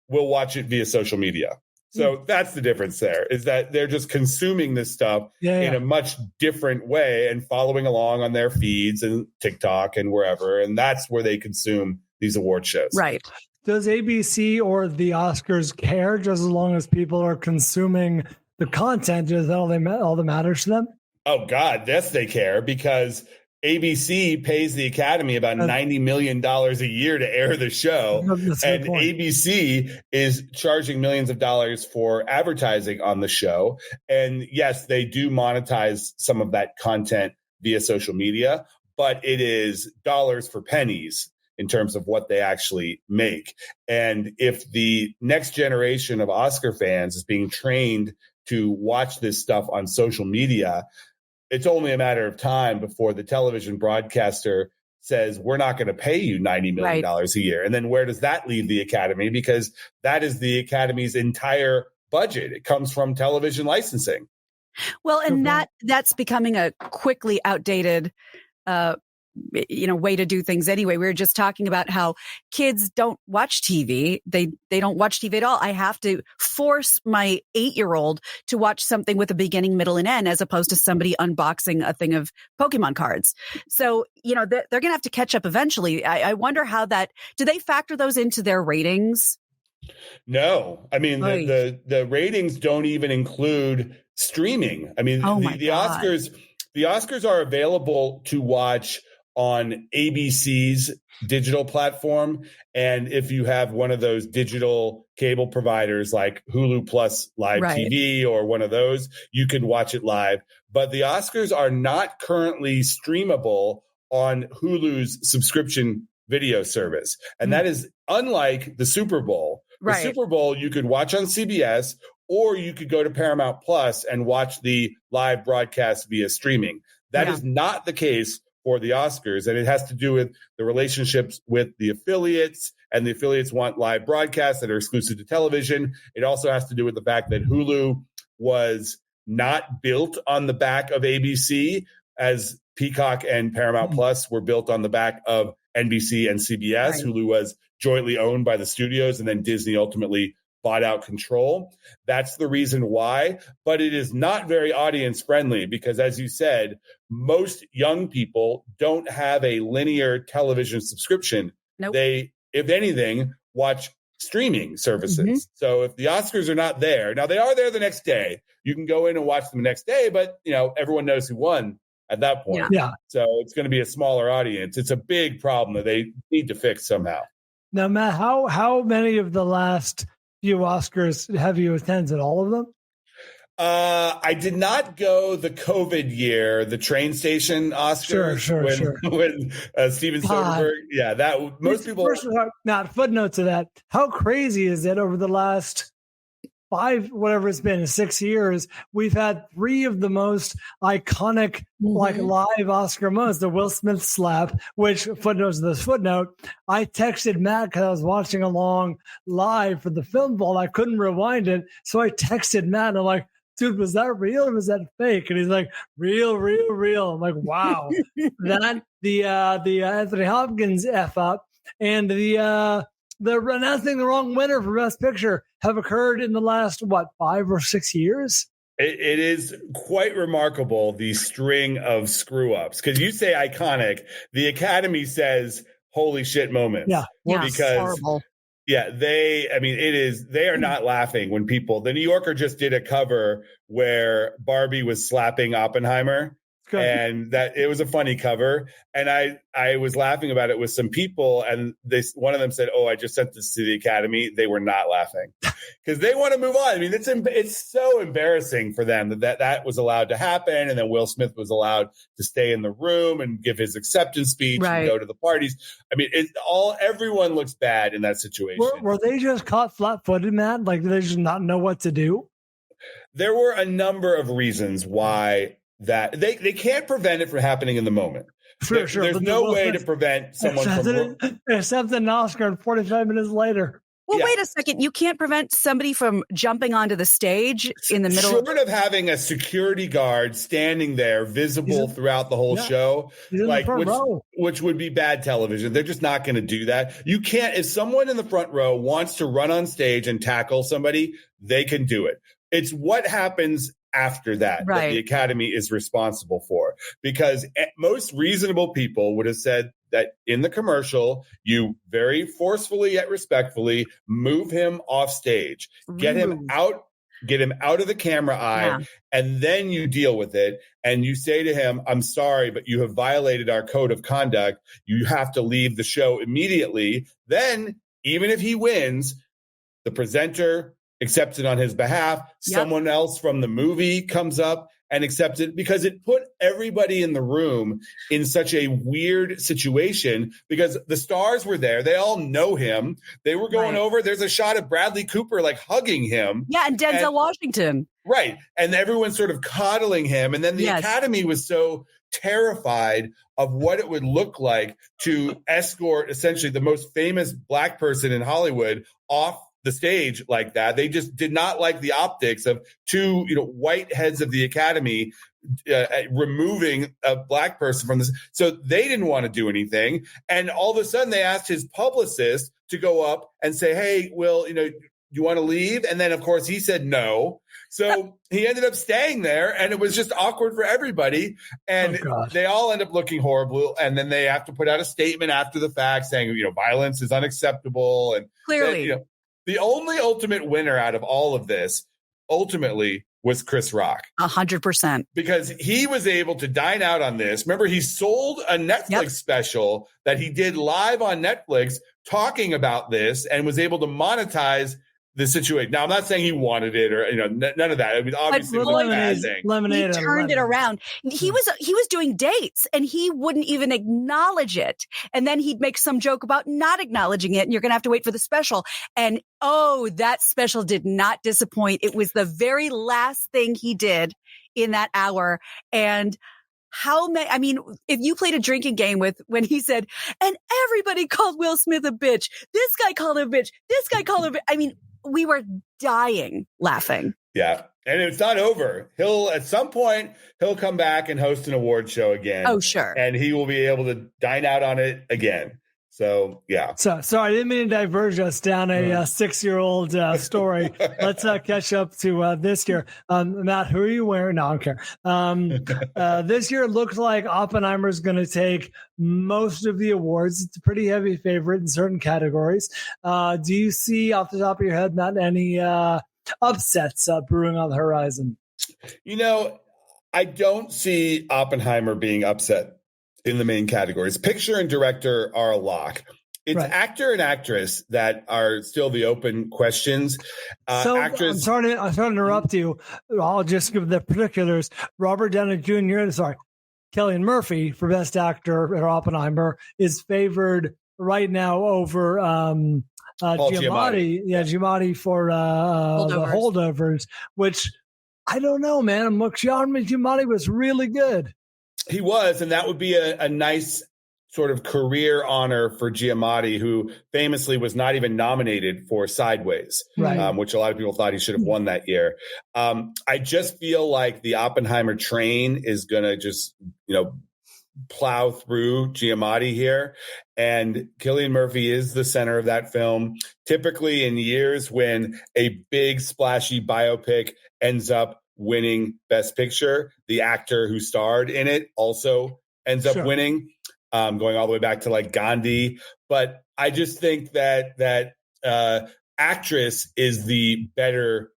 will watch it via social media. So that's the difference there, is that they're just consuming this stuff in a much different way and following along on their feeds and TikTok and wherever. And that's where they consume these award shows. Right. Does ABC or the Oscars care just as long as people are consuming the content? Is that all that matters to them? Oh, God, yes, they care, because ABC pays the Academy about $90 million a year to air the show. And ABC is charging millions of dollars for advertising on the show. And yes, they do monetize some of that content via social media, but it is dollars for pennies in terms of what they actually make. And if the next generation of Oscar fans is being trained to watch this stuff on social media, it's only a matter of time before the television broadcaster says, we're not going to pay you $90 million a year. And then where does that leave the Academy? Because that is the Academy's entire budget. It comes from television licensing. Well, and that's becoming a quickly outdated way to do things anyway. We were just talking about how kids don't watch TV. They don't watch TV at all. I have to force my 8-year-old to watch something with a beginning, middle, and end, as opposed to somebody unboxing a thing of Pokemon cards. So, they're going to have to catch up eventually. I wonder how do they factor those into their ratings? No. I mean, the ratings don't even include streaming. I mean, the Oscars are available to watch on ABC's digital platform. And if you have one of those digital cable providers like Hulu Plus Live TV or one of those, you can watch it live. But the Oscars are not currently streamable on Hulu's subscription video service. And that is unlike the Super Bowl. The Super Bowl you could watch on CBS, or you could go to Paramount Plus and watch the live broadcast via streaming. That is not the case for the Oscars. And it has to do with the relationships with the affiliates, and the affiliates want live broadcasts that are exclusive to television. It also has to do with the fact that Hulu was not built on the back of ABC, as Peacock and Paramount Plus were built on the back of NBC and CBS. Hulu was jointly owned by the studios, and then Disney ultimately bought out control. That's the reason why. But it is not very audience friendly because, as you said, most young people don't have a linear television subscription. They, if anything, watch streaming services. So if the Oscars are not there, now they are there the next day. You can go in and watch them the next day, but everyone knows who won at that point. So it's going to be a smaller audience. It's a big problem that they need to fix somehow. Now, Matt, how many of the last few Oscars have you attended? All of them? I did not go the COVID year, the train station Oscars. Sure. When Steven Soderbergh, most people. First of all, Matt, footnote to that: how crazy is it over the last whatever it's been, 6 years, we've had 3 of the most iconic, like live Oscar moments. The Will Smith slap, which footnote, I texted Matt because I was watching along live for the film vault. I couldn't rewind it. So I texted Matt and I'm like, dude, was that real or was that fake? And he's like, real, real, real. I'm like, wow. That, the Anthony Hopkins F up and the announcing the wrong winner for Best Picture have occurred in the last, 5 or 6 years? It is quite remarkable, the string of screw-ups. Because you say iconic, the Academy says holy shit moments. Yeah. Because horrible. Yeah, they are not laughing when the New Yorker just did a cover where Barbie was slapping Oppenheimer. Good. And that it was a funny cover. And I was laughing about it with some people. And one of them said, oh, I just sent this to the Academy. They were not laughing because they want to move on. I mean, it's so embarrassing for them that was allowed to happen. And then Will Smith was allowed to stay in the room and give his acceptance speech and go to the parties. I mean, everyone looks bad in that situation. Were they just caught flat-footed, Matt? Like, did they just not know what to do? There were a number of reasons why that they can't prevent it from happening in the moment. Sure. There's no way to prevent someone from accepting an Oscar 45 minutes later. Well, wait a second. You can't prevent somebody from jumping onto the stage in the middle. Short of having a security guard standing there visible throughout the whole show, like which would be bad television. They're just not going to do that. You can't. If someone in the front row wants to run on stage and tackle somebody, they can do it. It's what happens after that the Academy is responsible for, because most reasonable people would have said that in the commercial, you very forcefully yet respectfully move him off stage, get him out of the camera eye, and then you deal with it. And you say to him, I'm sorry, but you have violated our code of conduct. You have to leave the show immediately. Then, even if he wins, the presenter accepts it on his behalf. Someone else from the movie comes up and accepts it, because it put everybody in the room in such a weird situation, because the stars were there. They all know him. They were going over. There's a shot of Bradley Cooper like hugging him. Yeah, and Denzel Washington. Right. And everyone's sort of coddling him. And then the Academy was so terrified of what it would look like to escort essentially the most famous black person in Hollywood off the stage like that. They just did not like the optics of two, white heads of the Academy removing a black person from this. So they didn't want to do anything. And all of a sudden they asked his publicist to go up and say, hey, Will, you want to leave? And then of course he said no. So he ended up staying there, and it was just awkward for everybody. And they all end up looking horrible. And then they have to put out a statement after the fact saying, violence is unacceptable. And clearly, the only ultimate winner out of all of this ultimately was Chris Rock. 100%. Because he was able to dine out on this. Remember, he sold a Netflix special that he did live on Netflix talking about this, and was able to monetize the situation. Now, I'm not saying he wanted it or none of that. I mean, obviously, it was a bad thing. He turned it around. He was doing dates, and he wouldn't even acknowledge it. And then he'd make some joke about not acknowledging it, and you're going to have to wait for the special. And that special did not disappoint. It was the very last thing he did in that hour. And if you played a drinking game when he said, and everybody called Will Smith a bitch, this guy called him a bitch, this guy called him a bitch. I mean, we were dying laughing. Yeah. And it's not over. At some point, he'll come back and host an award show again. Oh, sure. And he will be able to dine out on it again. So, yeah. So, sorry, I didn't mean to diverge us down a 6-year-old story. Let's catch up to this year. Matt, who are you wearing? No, I don't care. This year looks like Oppenheimer's going to take most of the awards. It's a pretty heavy favorite in certain categories. Do you see, off the top of your head, Matt, any upsets brewing on the horizon? I don't see Oppenheimer being upset in the main categories. Picture and director are a lock. It's actor and actress that are still the open questions. I'm sorry to interrupt you. I'll just give the particulars. Robert Downey Jr., Cillian Murphy for Best Actor at Oppenheimer is favored right now over Giamatti. Yeah, Giamatti for the Holdovers, which I don't know, man. Giamatti was really good. He was, and that would be a nice sort of career honor for Giamatti, who famously was not even nominated for Sideways, which a lot of people thought he should have won that year. I just feel like the Oppenheimer train is going to just, plow through Giamatti here. And Cillian Murphy is the center of that film. Typically in years when a big splashy biopic ends up winning Best Picture, the actor who starred in it also ends up winning, going all the way back to like Gandhi. But I just think that actress is the better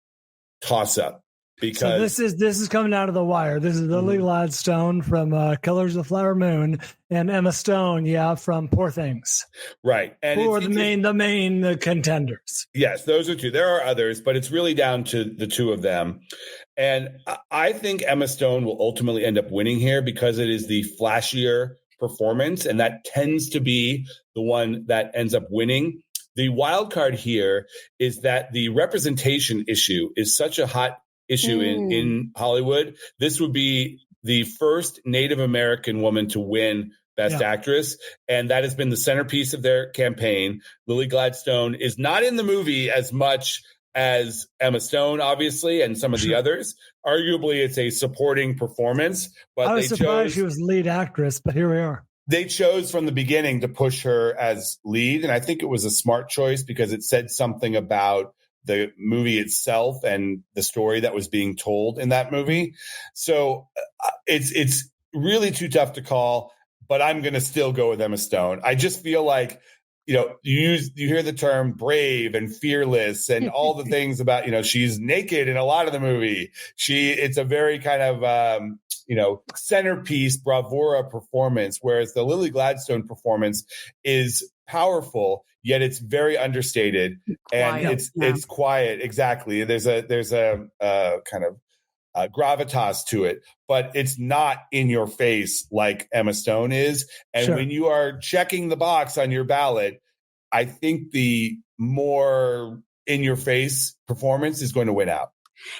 toss-up. Because so this is coming out of the wire. This is Lily Gladstone from Killers of the Flower Moon and Emma Stone, from Poor Things. Right. And who are the main contenders. Yes, those are two. There are others, but it's really down to the two of them. And I think Emma Stone will ultimately end up winning here because it is the flashier performance, and that tends to be the one that ends up winning. The wild card here is that the representation issue is such a hot issue in Hollywood. This would be the first Native American woman to win Best Actress, and that has been the centerpiece of their campaign. Lily Gladstone is not in the movie as much as Emma Stone, obviously, and some of the others. Arguably, it's a supporting performance. But I was surprised she was lead actress, but here we are. They chose from the beginning to push her as lead, and I think it was a smart choice because it said something about the movie itself and the story that was being told in that movie. So it's really too tough to call, but I'm going to still go with Emma Stone. I just feel like, you hear the term brave and fearless and all the things about, she's naked in a lot of the movie. It's a very kind of, centerpiece bravura performance, whereas the Lily Gladstone performance is powerful, yet it's very understated and it's quiet. Exactly. There's a kind of gravitas to it, but it's not in your face like Emma Stone is. And when you are checking the box on your ballot, I think the more in your face performance is going to win out.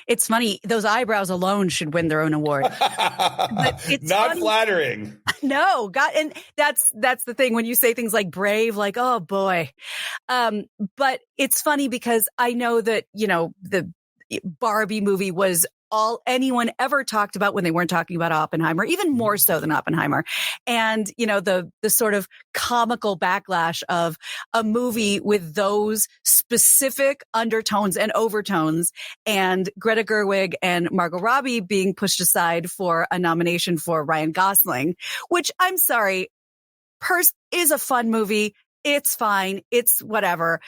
It's funny. Those eyebrows alone should win their own award. But it's not funny. Flattering. No, God. And that's the thing when you say things like brave, like, oh boy. But it's funny because I know that, the Barbie movie was all anyone ever talked about when they weren't talking about Oppenheimer, even more so than Oppenheimer. And, the sort of comical backlash of a movie with those specific undertones and overtones, and Greta Gerwig and Margot Robbie being pushed aside for a nomination for Ryan Gosling, which I'm sorry, is a fun movie. It's fine. It's whatever.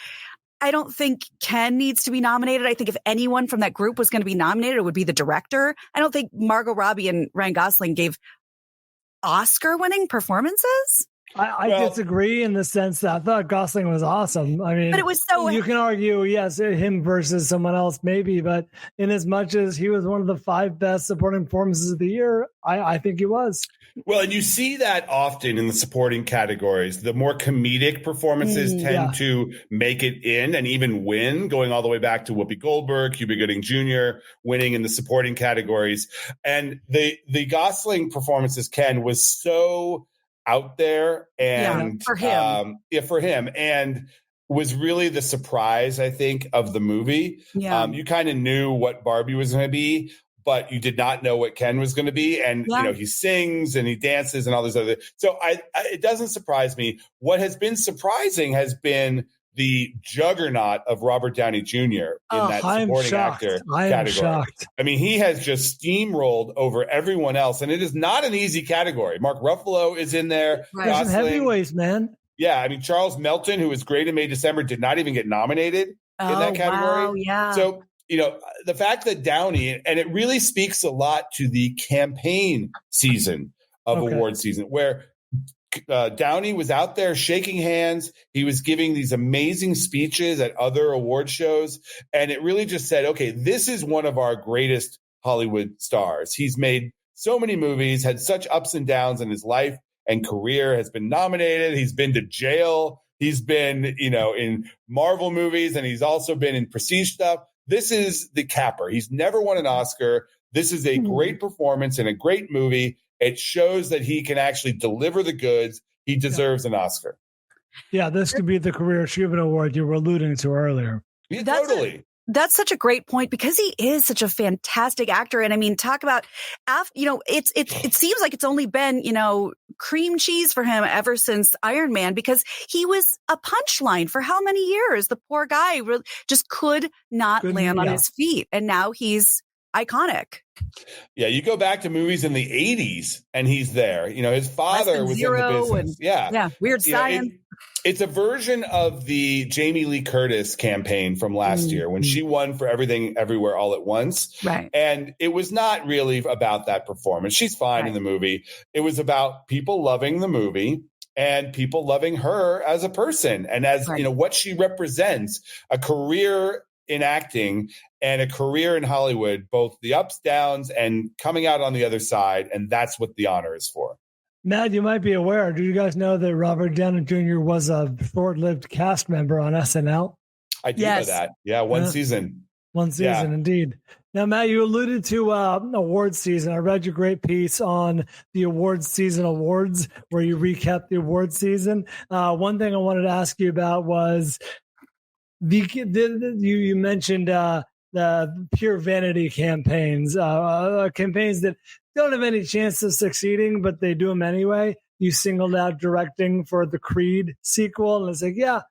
I don't think Ken needs to be nominated. I think if anyone from that group was going to be nominated, it would be the director. I don't think Margot Robbie and Ryan Gosling gave Oscar-winning performances. I disagree in the sense that I thought Gosling was awesome. I mean, but it was so. You can argue, yes, him versus someone else, maybe, but in as much as he was one of the 5 best supporting performances of the year, I think he was. Well, and you see that often in the supporting categories. The more comedic performances tend to make it in and even win, going all the way back to Whoopi Goldberg, Cuba Gooding Jr. winning in the supporting categories. And the Gosling performances, Ken, was so out there and for him and was really the surprise, I think, of the movie. You kind of knew what Barbie was going to be, but you did not know what Ken was going to be. And, he sings and he dances and all this other. So it doesn't surprise me. What has been surprising has been the juggernaut of Robert Downey Jr. in that supporting actor category. I mean, he has just steamrolled over everyone else, and it is not an easy category. Mark Ruffalo is in there. There's some heavyweights, man. Yeah, I mean, Charles Melton, who was great in May December, did not even get nominated in that category. Wow, yeah. So, the fact that Downey, and it really speaks a lot to the campaign season of award season, where Downey was out there shaking hands. He was giving these amazing speeches at other award shows. And it really just said, okay, this is one of our greatest Hollywood stars. He's made so many movies, had such ups and downs in his life and career has been nominated. He's been to jail. He's been, in Marvel movies, and he's also been in prestige stuff. This is the capper. He's never won an Oscar. This is a great performance in a great movie. It shows that he can actually deliver the goods. He deserves an Oscar. Yeah, this could be the Career Achievement Award you were alluding to earlier. Yeah, totally. That's such a great point because he is such a fantastic actor. And I mean, talk about, it seems like it's only been, cream cheese for him ever since Iron Man, because he was a punchline for how many years? The poor guy really just could not land on his feet. And now he's iconic. Yeah, you go back to movies in the 80s and he's there. His father was in the business. Yeah, Weird Science. It's a version of the Jamie Lee Curtis campaign from last year when she won for Everything Everywhere All at Once. Right. And it was not really about that performance. She's fine in the movie. It was about people loving the movie and people loving her as a person and as, what she represents, a career in acting and a career in Hollywood, both the ups, downs, and coming out on the other side. And that's what the honor is for. Matt, you might be aware. Do you guys know that Robert Downey Jr. was a short-lived cast member on SNL? I do know that. Yeah, one season. One season, indeed. Now, Matt, you alluded to awards season. I read your great piece on the awards season awards, where you recapped the awards season. One thing I wanted to ask you about was you mentioned the pure vanity campaigns, campaigns that don't have any chance of succeeding, but they do them anyway. You singled out directing for the Creed sequel, and it's like, yeah,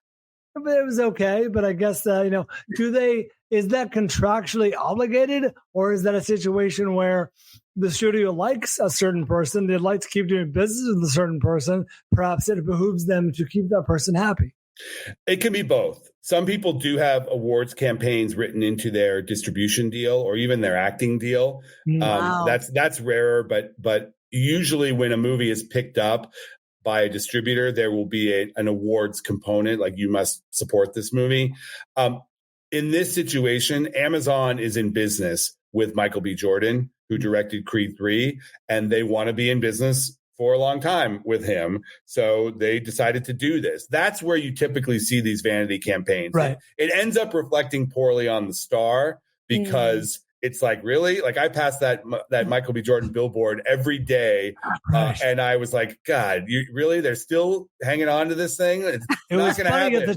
it was okay, but I guess is that contractually obligated, or is that a situation where the studio likes a certain person, they'd like to keep doing business with a certain person, perhaps it behooves them to keep that person happy? It can be both. Some people do have awards campaigns written into their distribution deal or even their acting deal. Wow. That's rarer, but usually when a movie is picked up by a distributor, there will be an awards component, like you must support this movie. In this situation, Amazon is in business with Michael B. Jordan, who directed Creed 3, and they want to be in business for a long time with him. So they decided to do this. That's where you typically see these vanity campaigns. Right. It ends up reflecting poorly on the star because it's like, really? Like I pass that Michael B. Jordan billboard every day. And I was like, God, they're still hanging on to this thing? It's not going to happen.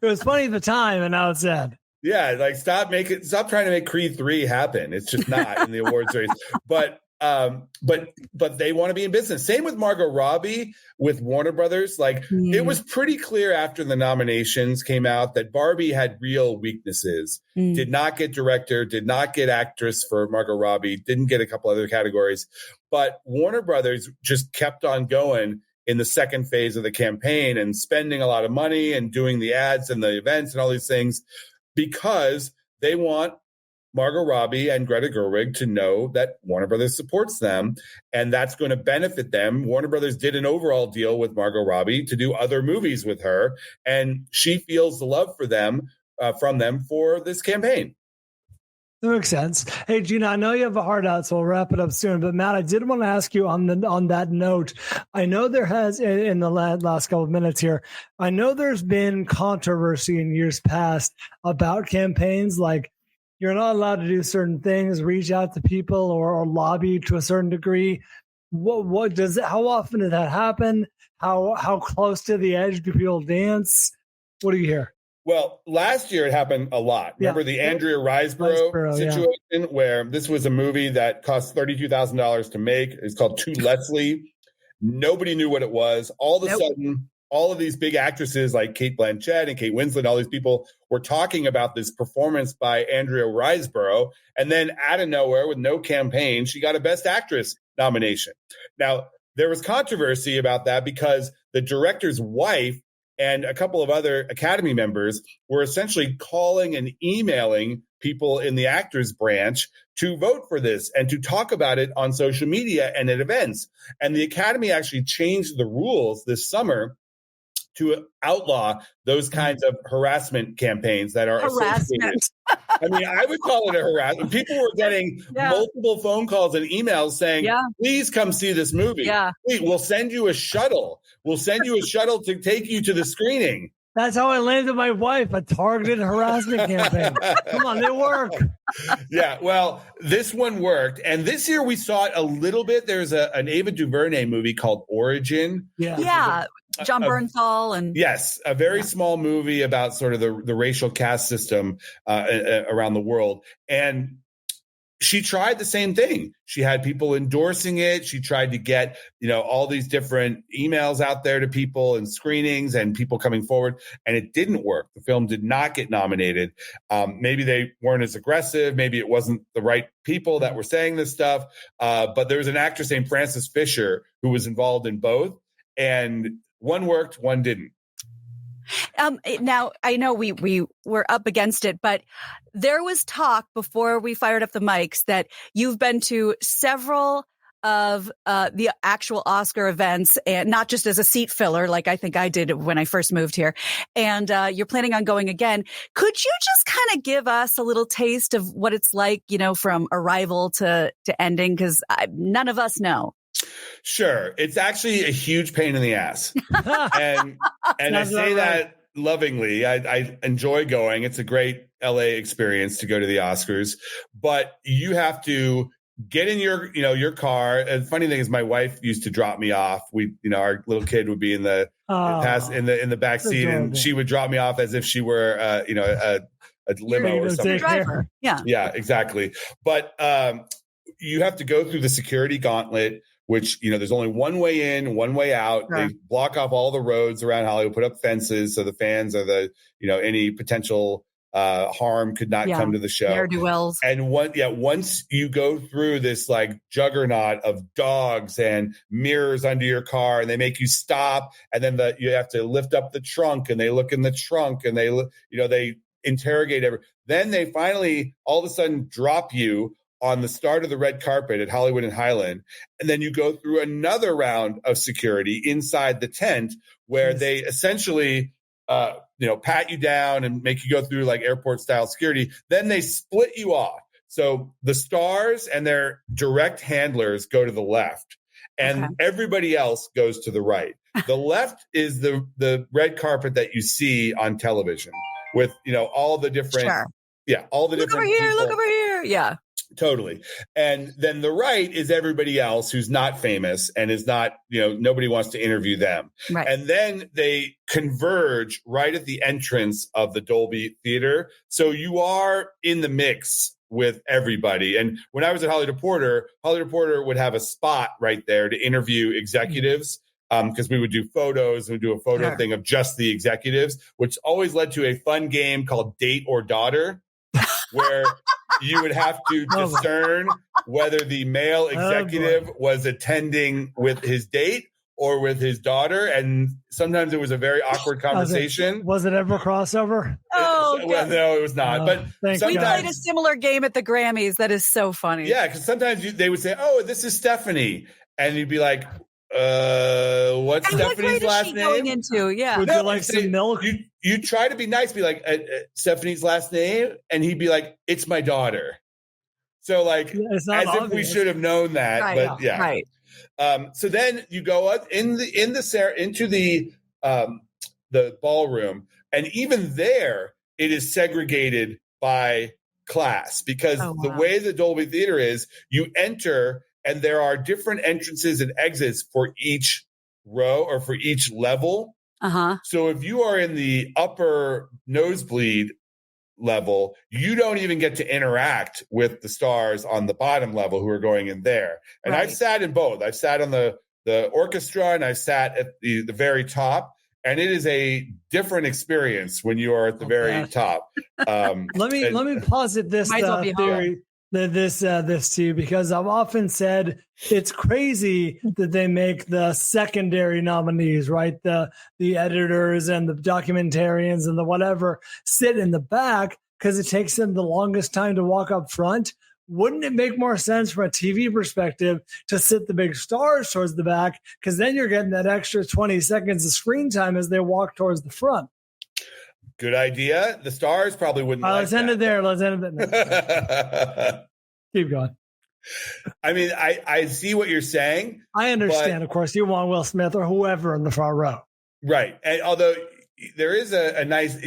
It was funny at the time, and now it's sad. Yeah, like stop trying to make Creed 3 happen. It's just not in the awards race. But they want to be in business. Same with Margot Robbie with Warner Brothers. Like it was pretty clear after the nominations came out that Barbie had real weaknesses. Did not get director, did not get actress for Margot Robbie, didn't get a couple other categories. But Warner Brothers just kept on going in the second phase of the campaign and spending a lot of money and doing the ads and the events and all these things because they want Margot Robbie and Greta Gerwig to know that Warner Brothers supports them, and that's going to benefit them. Warner Brothers did an overall deal with Margot Robbie to do other movies with her, and she feels the love for them from them for this campaign. That makes sense. Hey, Gina, I know you have a heart out, so we'll wrap it up soon. But Matt, I did want to ask you on that note. I know there has, in the last couple of minutes here, I know there's been controversy in years past about campaigns like you're not allowed to do certain things, reach out to people, or lobby to a certain degree. How often does that happen? How close to the edge do people dance? What do you hear? Well, last year it happened a lot. Remember the Andrea Riseborough situation where this was a movie that cost $32,000 to make. It's called To Leslie. Nobody knew what it was. All of a sudden, all of these big actresses like Kate Blanchett and Kate Winslet, all these people were talking about this performance by Andrea Riseborough. And then out of nowhere, with no campaign, she got a Best Actress nomination. Now, there was controversy about that because the director's wife and a couple of other Academy members were essentially calling and emailing people in the actors branch to vote for this and to talk about it on social media and at events. And the Academy actually changed the rules this summer to outlaw those kinds of harassment campaigns that are associated. I mean, I would call it a harassment. People were getting multiple phone calls and emails saying, please come see this movie. Yeah. We'll send you a shuttle. We'll send you a shuttle to take you to the screening. That's how I landed my wife, a targeted harassment campaign. Come on, they work. Yeah, well, this one worked. And this year we saw it a little bit. There's an Ava DuVernay movie called Origin. Yeah. John Bernthal. And yes, a very small movie about sort of the racial caste system around the world. And she tried the same thing. She had people endorsing it. She tried to get, all these different emails out there to people and screenings and people coming forward, and it didn't work. The film did not get nominated. Maybe they weren't as aggressive. Maybe it wasn't the right people that were saying this stuff. But there was an actress named Frances Fisher who was involved in both, and one worked, one didn't. Now, I know we were up against it, but there was talk before we fired up the mics that you've been to several of the actual Oscar events, and not just as a seat filler, like I think I did when I first moved here. And you're planning on going again. Could you just kind of give us a little taste of what it's like, from arrival to ending? Because none of us know. Sure. It's actually a huge pain in the ass. and I say that lovingly. I enjoy going. It's a great LA experience to go to the Oscars, but you have to get in your car. And the funny thing is my wife used to drop me off. Our little kid would be in the back seat, and she would drop me off as if she were a limo or something. Driver. Yeah, exactly. But you have to go through the security gauntlet, which, there's only one way in, one way out. Sure. They block off all the roads around Hollywood, put up fences so the fans or any potential harm could not come to the show. Ne'er-do-wells. And once you go through this like juggernaut of dogs and mirrors under your car, and they make you stop, and then you have to lift up the trunk, and they look in the trunk, and they interrogate everything. Then they finally all of a sudden drop you on the start of the red carpet at Hollywood and Highland. And then you go through another round of security inside the tent where they essentially, pat you down and make you go through like airport style security. Then they split you off. So the stars and their direct handlers go to the left, and everybody else goes to the right. The left is the red carpet that you see on television with, all the different, all the different people. Look over here. Yeah. Totally. And then the right is everybody else who's not famous and is not, nobody wants to interview them. Right. And then they converge right at the entrance of the Dolby Theater. So you are in the mix with everybody. And when I was at Hollywood Reporter would have a spot right there to interview executives. Because we would do photos and we'd do a photo thing of just the executives, which always led to a fun game called Date or Daughter, where you would have to discern whether the male executive was attending with his date or with his daughter. And sometimes it was a very awkward conversation. Was it ever a crossover? No, it was not. But we played a similar game at the Grammys. That is so funny. Yeah, because sometimes they would say, "Oh, this is Stephanie." And you'd be like, what's Stephanie's last name? Going into? Yeah. Would you like some milk? You try to be nice, be like, Stephanie's last name, and he'd be like, it's my daughter. So like, as obvious. If we should have known that, right, but yeah. Right. So then you go up into the ballroom, and even there it is segregated by class, because the way the Dolby Theater is, you enter and there are different entrances and exits for each row or for each level. So if you are in the upper nosebleed level, you don't even get to interact with the stars on the bottom level who are going in there. And I've sat in both. I've sat on the orchestra, and I've sat at the very top. And it is a different experience when you are at the very top. Let me posit this theory. This to you, because I've often said it's crazy that they make the secondary nominees, right? The editors and the documentarians and the whatever sit in the back because it takes them the longest time to walk up front. Wouldn't it make more sense from a TV perspective to sit the big stars towards the back? Because then you're getting that extra 20 seconds of screen time as they walk towards the front. Good idea. The Stars probably wouldn't. Let's end it there. Let's end it there. Keep going. I mean, I see what you're saying. I understand, of course. You want Will Smith or whoever in the front row. Right. And although there is a nice,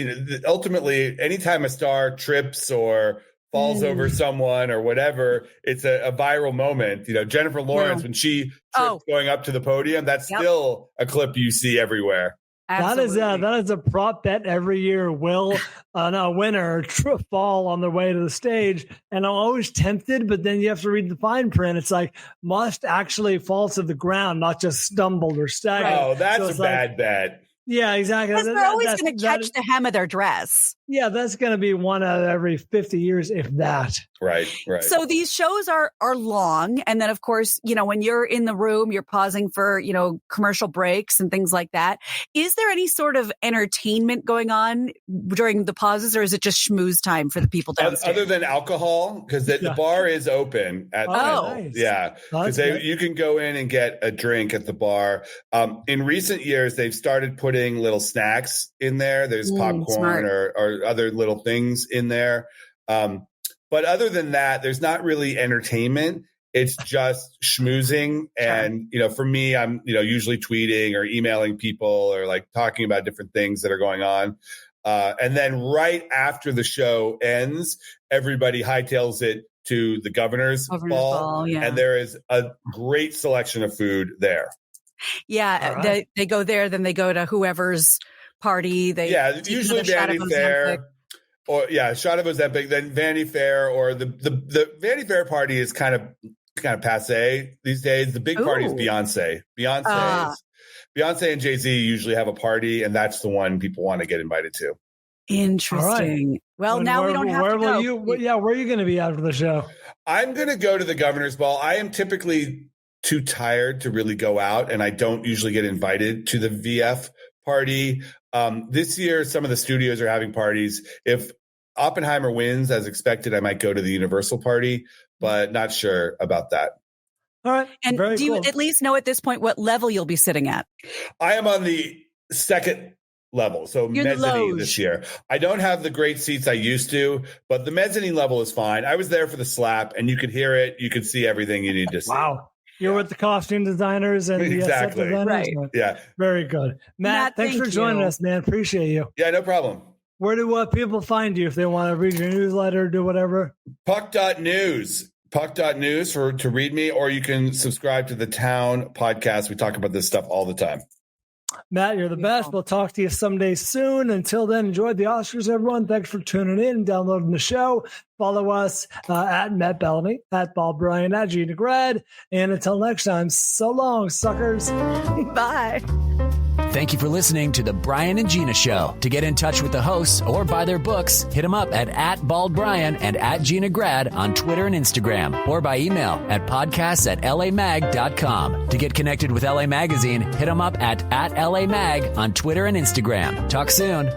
ultimately, anytime a star trips or falls over someone or whatever, it's a viral moment. Jennifer Lawrence, when she trips going up to the podium, that's still a clip you see everywhere. Absolutely. That is a prop bet every year. Will a winner fall on their way to the stage? And I'm always tempted, but then you have to read the fine print. It's like must actually fall to the ground, not just stumbled or staggered. Oh, that's a bad bet. Yeah, exactly. Because they're always going to catch the hem of their dress. Yeah, that's going to be one out of every 50 years, if that. Right. So these shows are long. And then, of course, when you're in the room, you're pausing for, commercial breaks and things like that. Is there any sort of entertainment going on during the pauses, or is it just schmooze time for the people downstairs? Other than alcohol, because the bar is open. Nice. Yeah, because you can go in and get a drink at the bar. In recent years, they've started putting little snacks in there. There's popcorn or other little things in there. But other than that, there's not really entertainment. It's just schmoozing. And, for me, I'm, usually tweeting or emailing people or like talking about different things that are going on. And then right after the show ends, everybody hightails it to the governor's ball. Yeah. And there is a great selection of food there. Yeah. Right. They go there, then they go to whoever's party. Usually Vanity Fair. Or shot of Ozempic, then Vanity Fair, or the Vanity Fair party is kind of passe these days. The big party is Beyonce. Beyonce and Jay-Z usually have a party, and that's the one people want to get invited to. Interesting. Right. Well, now we don't have to go. Where are you going to be after the show? I'm going to go to the governor's ball. I am typically too tired to really go out, and I don't usually get invited to the VF party. This year, some of the studios are having parties. If Oppenheimer wins as expected, I might go to the Universal party, but not sure about that. All right. And do you at least know at this point what level you'll be sitting at? I am on the second level, so mezzanine this year. I don't have the great seats I used to, but the mezzanine level is fine. I was there for the slap, and you could hear it. You could see everything you need to see. Wow. You're with the costume designers and the set designers. Right. Yeah. Very good. Matt, thanks for joining us, man. Appreciate you. Yeah, no problem. Where do people find you if they want to read your newsletter, do whatever? Puck.news to read me, or you can subscribe to the Town podcast. We talk about this stuff all the time. Matt, you're the best. We'll talk to you someday soon. Until then, enjoy the Oscars, everyone. Thanks for tuning in and downloading the show. Follow us at Matt Belloni, at Bob Bryan, at Gina Grad. And until next time, so long, suckers. Bye. Thank you for listening to The Bryan and Gina Show. To get in touch with the hosts or buy their books, hit them up at @BaldBryan and @GinaGrad on Twitter and Instagram, or by email at podcasts@lamag.com. To get connected with LA Magazine, hit them up at @LAMag on Twitter and Instagram. Talk soon.